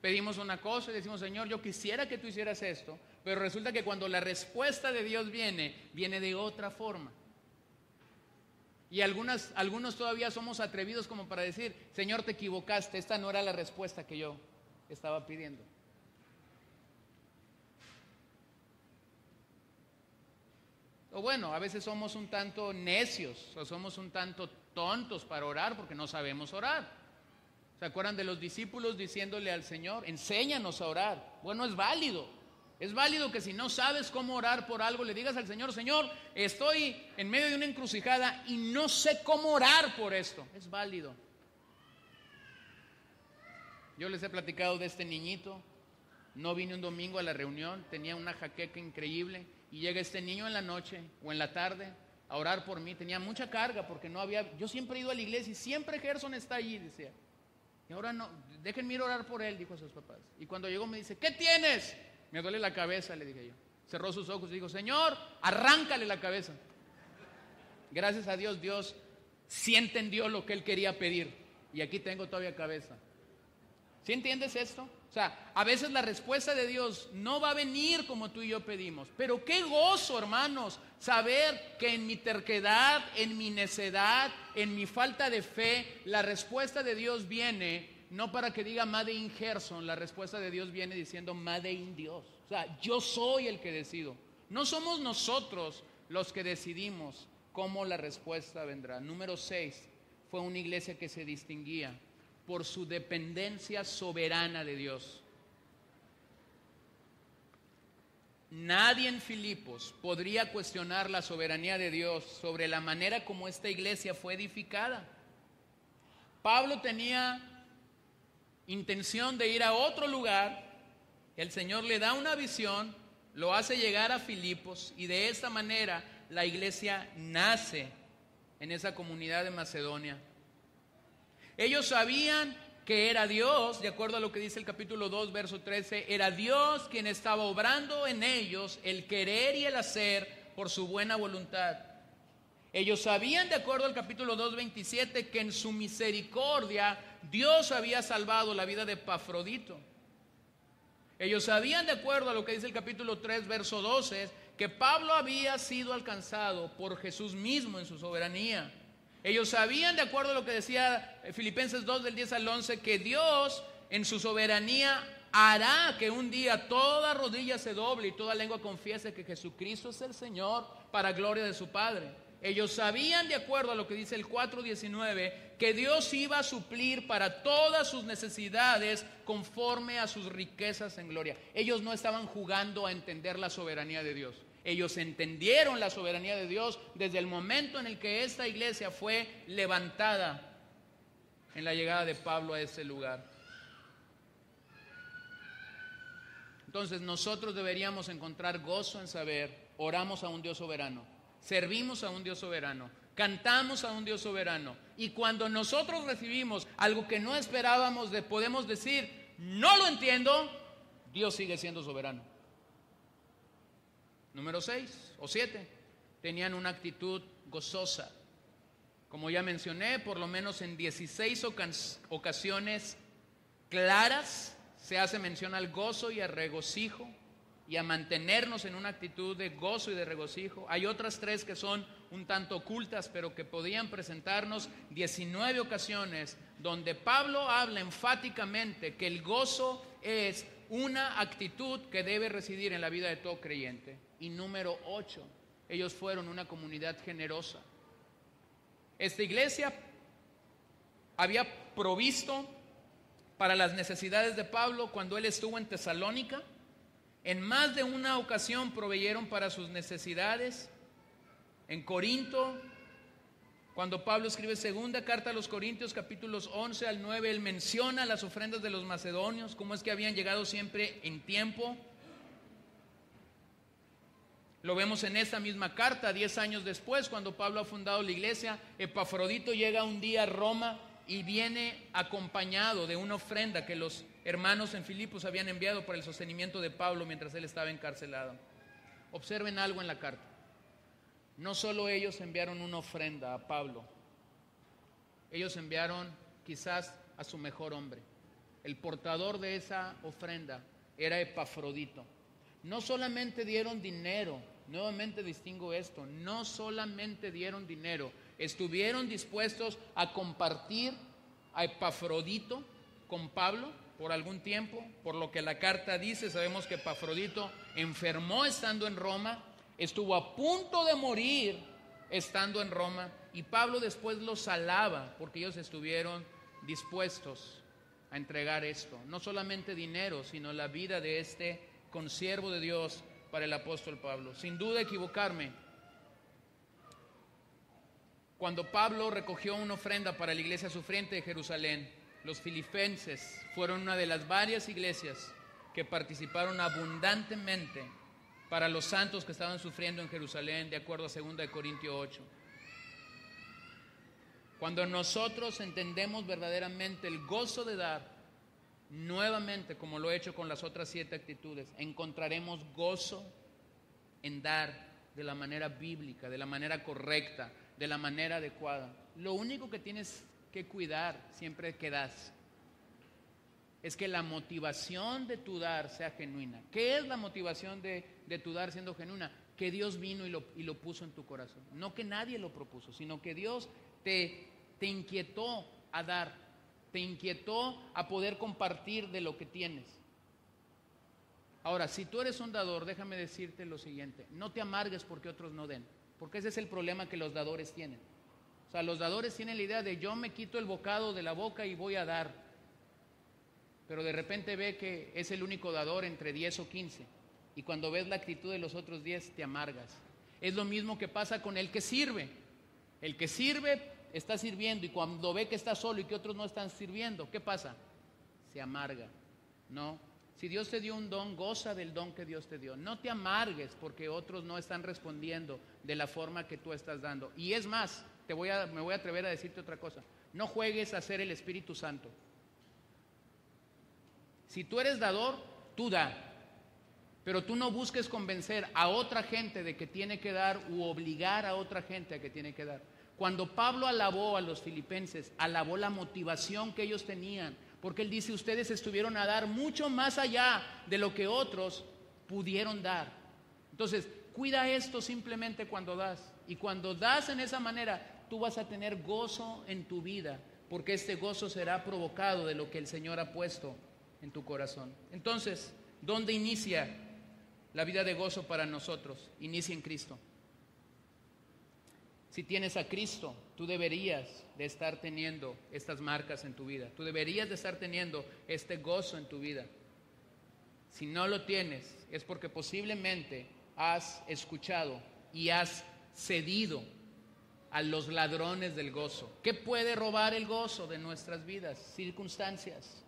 Pedimos una cosa y decimos, Señor, yo quisiera que tú hicieras esto, pero resulta que cuando la respuesta de Dios viene de otra forma. Y algunos todavía somos atrevidos como para decir, Señor, te equivocaste, esta no era la respuesta que yo estaba pidiendo. O bueno, a veces somos un tanto necios o somos un tanto tontos para orar porque no sabemos orar. ¿Se acuerdan de los discípulos diciéndole al Señor, enséñanos a orar? Bueno, es válido. Es válido que si no sabes cómo orar por algo, le digas al Señor, Señor, estoy en medio de una encrucijada y no sé cómo orar por esto. Es válido. Yo les he platicado de este niñito. No vine un domingo a la reunión, tenía una jaqueca increíble y llega este niño en la noche o en la tarde a orar por mí. Tenía mucha carga porque no había, yo siempre he ido a la iglesia y siempre Gerson está allí, decía. Y ahora no, déjenme ir a orar por él, dijo a sus papás. Y cuando llegó me dice, ¿qué tienes? Me duele la cabeza, le dije yo. Cerró sus ojos y dijo, Señor, arráncale la cabeza. Gracias a Dios, Dios sí entendió lo que él quería pedir. Y aquí tengo todavía cabeza. ¿Sí entiendes esto? O sea, a veces la respuesta de Dios no va a venir como tú y yo pedimos. Pero qué gozo, hermanos, saber que en mi terquedad, en mi necedad, en mi falta de fe, la respuesta de Dios viene, no para que diga Made in Gerson, la respuesta de Dios viene diciendo Made in Dios. O sea, yo soy el que decido. No somos nosotros los que decidimos cómo la respuesta vendrá. Número 6, fue una iglesia que se distinguía por su dependencia soberana de Dios. Nadie en Filipos podría cuestionar la soberanía de Dios sobre la manera como esta iglesia fue edificada. Pablo tenía intención de ir a otro lugar, el Señor le da una visión, lo hace llegar a Filipos y de esta manera la iglesia nace en esa comunidad de Macedonia. Ellos sabían que era Dios, de acuerdo a lo que dice el capítulo 2, verso 13, era Dios quien estaba obrando en ellos el querer y el hacer por su buena voluntad. Ellos sabían, de acuerdo al capítulo 2, 27, que en su misericordia Dios había salvado la vida de Epafrodito. Ellos sabían, de acuerdo a lo que dice el capítulo 3, verso 12, que Pablo había sido alcanzado por Jesús mismo en su soberanía. Ellos sabían, de acuerdo a lo que decía Filipenses 2 del 10 al 11, que Dios en su soberanía hará que un día toda rodilla se doble y toda lengua confiese que Jesucristo es el Señor para gloria de su Padre. Ellos sabían, de acuerdo a lo que dice el 4:19, que Dios iba a suplir para todas sus necesidades conforme a sus riquezas en gloria. Ellos no estaban jugando a entender la soberanía de Dios. Ellos entendieron la soberanía de Dios desde el momento en el que esta iglesia fue levantada en la llegada de Pablo a ese lugar. Entonces nosotros deberíamos encontrar gozo en saber, oramos a un Dios soberano, servimos a un Dios soberano, cantamos a un Dios soberano, y cuando nosotros recibimos algo que no esperábamos, podemos decir, no lo entiendo, Dios sigue siendo soberano. Número 6 o 7, tenían una actitud gozosa. Como ya mencioné, por lo menos en 16 ocasiones claras se hace mención al gozo y al regocijo y a mantenernos en una actitud de gozo y de regocijo. Hay otras 3 que son un tanto ocultas, pero que podían presentarnos 19 ocasiones donde Pablo habla enfáticamente que el gozo es una actitud que debe residir en la vida de todo creyente. Y número 8, ellos fueron una comunidad generosa. Esta iglesia había provisto para las necesidades de Pablo cuando él estuvo en Tesalónica. En más de una ocasión proveyeron para sus necesidades. En Corinto, cuando Pablo escribe segunda carta a los Corintios, capítulos 11 al 9, él menciona las ofrendas de los macedonios, cómo es que habían llegado siempre en tiempo. Lo vemos en esta misma carta, 10 años después, cuando Pablo ha fundado la iglesia. Epafrodito llega un día a Roma y viene acompañado de una ofrenda que los hermanos en Filipos habían enviado para el sostenimiento de Pablo mientras él estaba encarcelado. Observen algo en la carta. No solo ellos enviaron una ofrenda a Pablo, ellos enviaron quizás a su mejor hombre. El portador de esa ofrenda era Epafrodito. No solamente dieron dinero, nuevamente distingo esto, no solamente dieron dinero, estuvieron dispuestos a compartir a Epafrodito con Pablo por algún tiempo, por lo que la carta dice. Sabemos que Epafrodito enfermó estando en Roma, estuvo a punto de morir estando en Roma, y Pablo después los alaba porque ellos estuvieron dispuestos a entregar esto, no solamente dinero, sino la vida de este consiervo de Dios para el apóstol Pablo. Sin duda equivocarme. Cuando Pablo recogió una ofrenda para la iglesia sufriente de Jerusalén, los filipenses fueron una de las varias iglesias que participaron abundantemente para los santos que estaban sufriendo en Jerusalén, de acuerdo a 2 Corintios 8. Cuando nosotros entendemos verdaderamente el gozo de dar, nuevamente, como lo he hecho con las otras 7 actitudes, encontraremos gozo en dar de la manera bíblica, de la manera correcta, de la manera adecuada. Lo único que tienes que cuidar siempre que das es que la motivación de tu dar sea genuina. ¿Qué es la motivación de tu dar siendo genuina? Que Dios vino y lo puso en tu corazón. No que nadie lo propuso, sino que Dios te inquietó a dar, te inquietó a poder compartir de lo que tienes. Ahora, si tú eres un dador, déjame decirte lo siguiente: no te amargues porque otros no den, porque ese es el problema que los dadores tienen. O sea, los dadores tienen la idea de yo me quito el bocado de la boca y voy a dar, pero de repente ve que es el único dador entre 10 o 15, y cuando ves la actitud de los otros 10 te amargas. Es lo mismo que pasa con el que sirve. El que sirve está sirviendo, y cuando ve que está solo y que otros no están sirviendo, ¿qué pasa? Se amarga. No, si Dios te dio un don, goza del don que Dios te dio. No te amargues porque otros no están respondiendo de la forma que tú estás dando. Y es más, me voy a atrever a decirte otra cosa: no juegues a ser el Espíritu Santo. Si tú eres dador, tú da, pero tú no busques convencer a otra gente de que tiene que dar, u obligar a otra gente a que tiene que dar. Cuando Pablo alabó a los filipenses, alabó la motivación que ellos tenían, porque él dice: ustedes estuvieron a dar mucho más allá de lo que otros pudieron dar. Entonces, cuida esto simplemente cuando das, y cuando das en esa manera, tú vas a tener gozo en tu vida, porque este gozo será provocado de lo que el Señor ha puesto en tu corazón. Entonces, ¿dónde inicia la vida de gozo para nosotros? Inicia en Cristo. Si tienes a Cristo, tú deberías de estar teniendo estas marcas en tu vida. Tú deberías de estar teniendo este gozo en tu vida. Si no lo tienes, es porque posiblemente has escuchado y has cedido a los ladrones del gozo. ¿Qué puede robar el gozo de nuestras vidas? Circunstancias,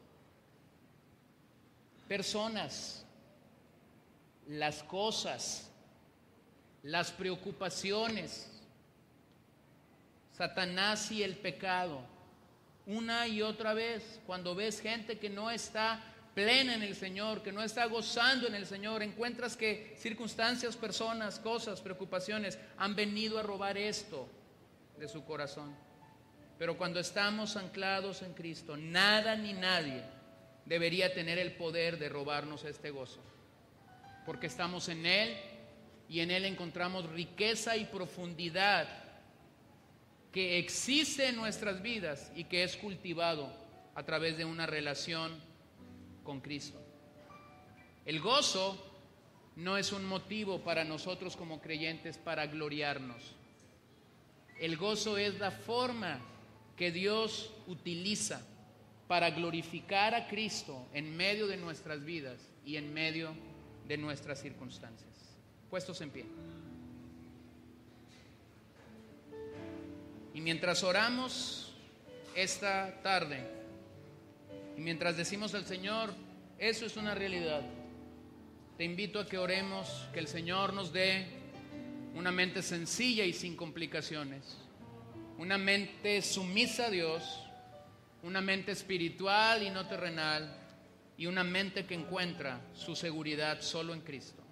personas, las cosas, las preocupaciones, Satanás y el pecado. Una y otra vez, cuando ves gente que no está plena en el Señor, que no está gozando en el Señor, encuentras que circunstancias, personas, cosas, preocupaciones han venido a robar esto de su corazón. Pero cuando estamos anclados en Cristo, nada ni nadie debería tener el poder de robarnos este gozo, porque estamos en Él y en Él encontramos riqueza y profundidad que existe en nuestras vidas y que es cultivado a través de una relación con Cristo. El gozo no es un motivo para nosotros como creyentes para gloriarnos. El gozo es la forma que Dios utiliza para glorificar a Cristo en medio de nuestras vidas y en medio de nuestras circunstancias. Puestos en pie. Y mientras oramos esta tarde, y mientras decimos al Señor, eso es una realidad, te invito a que oremos, que el Señor nos dé una mente sencilla y sin complicaciones, una mente sumisa a Dios, una mente espiritual y no terrenal, y una mente que encuentra su seguridad solo en Cristo.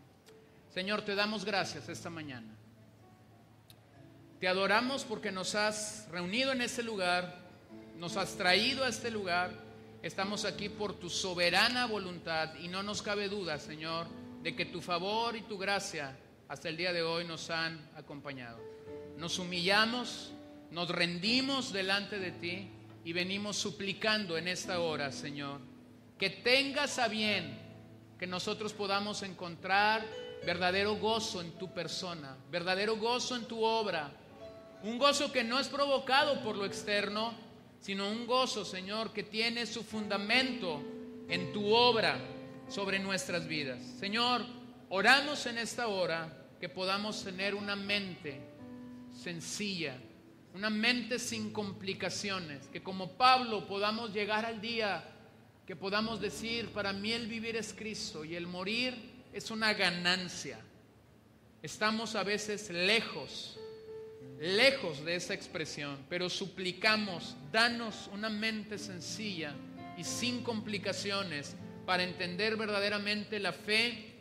Señor, te damos gracias esta mañana. Te adoramos porque nos has reunido en este lugar, nos has traído a este lugar. Estamos aquí por tu soberana voluntad y no nos cabe duda, Señor, de que tu favor y tu gracia hasta el día de hoy nos han acompañado. Nos humillamos, nos rendimos delante de ti y venimos suplicando en esta hora, Señor, que tengas a bien que nosotros podamos encontrar verdadero gozo en tu persona, verdadero gozo en tu obra, un gozo que no es provocado por lo externo, sino un gozo, Señor, que tiene su fundamento en tu obra sobre nuestras vidas. Señor, oramos en esta hora que podamos tener una mente sencilla, una mente sin complicaciones, que como Pablo podamos llegar al día que podamos decir, para mí el vivir es Cristo y el morir es una ganancia. Estamos a veces lejos de esa expresión, pero suplicamos, danos una mente sencilla y sin complicaciones para entender verdaderamente la fe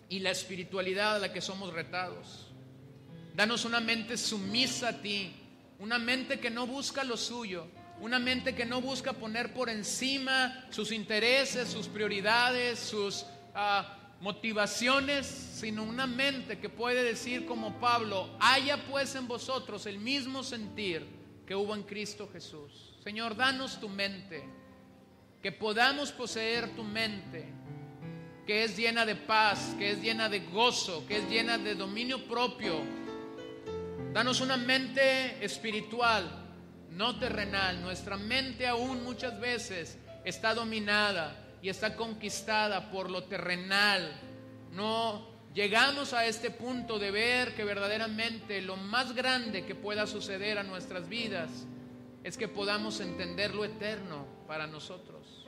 y la espiritualidad a la que somos retados. Danos una mente sumisa a ti, una mente que no busca lo suyo, una mente que no busca poner por encima sus intereses, sus prioridades, sus motivaciones, sino una mente que puede decir como Pablo, haya pues en vosotros el mismo sentir que hubo en Cristo Jesús. Señor, danos tu mente, que podamos poseer tu mente, que es llena de paz, que es llena de gozo, que es llena de dominio propio. Danos una mente espiritual, no terrenal. Nuestra mente aún muchas veces está dominada y está conquistada por lo terrenal. No llegamos a este punto de ver que verdaderamente lo más grande que pueda suceder a nuestras vidas es que podamos entender lo eterno para nosotros.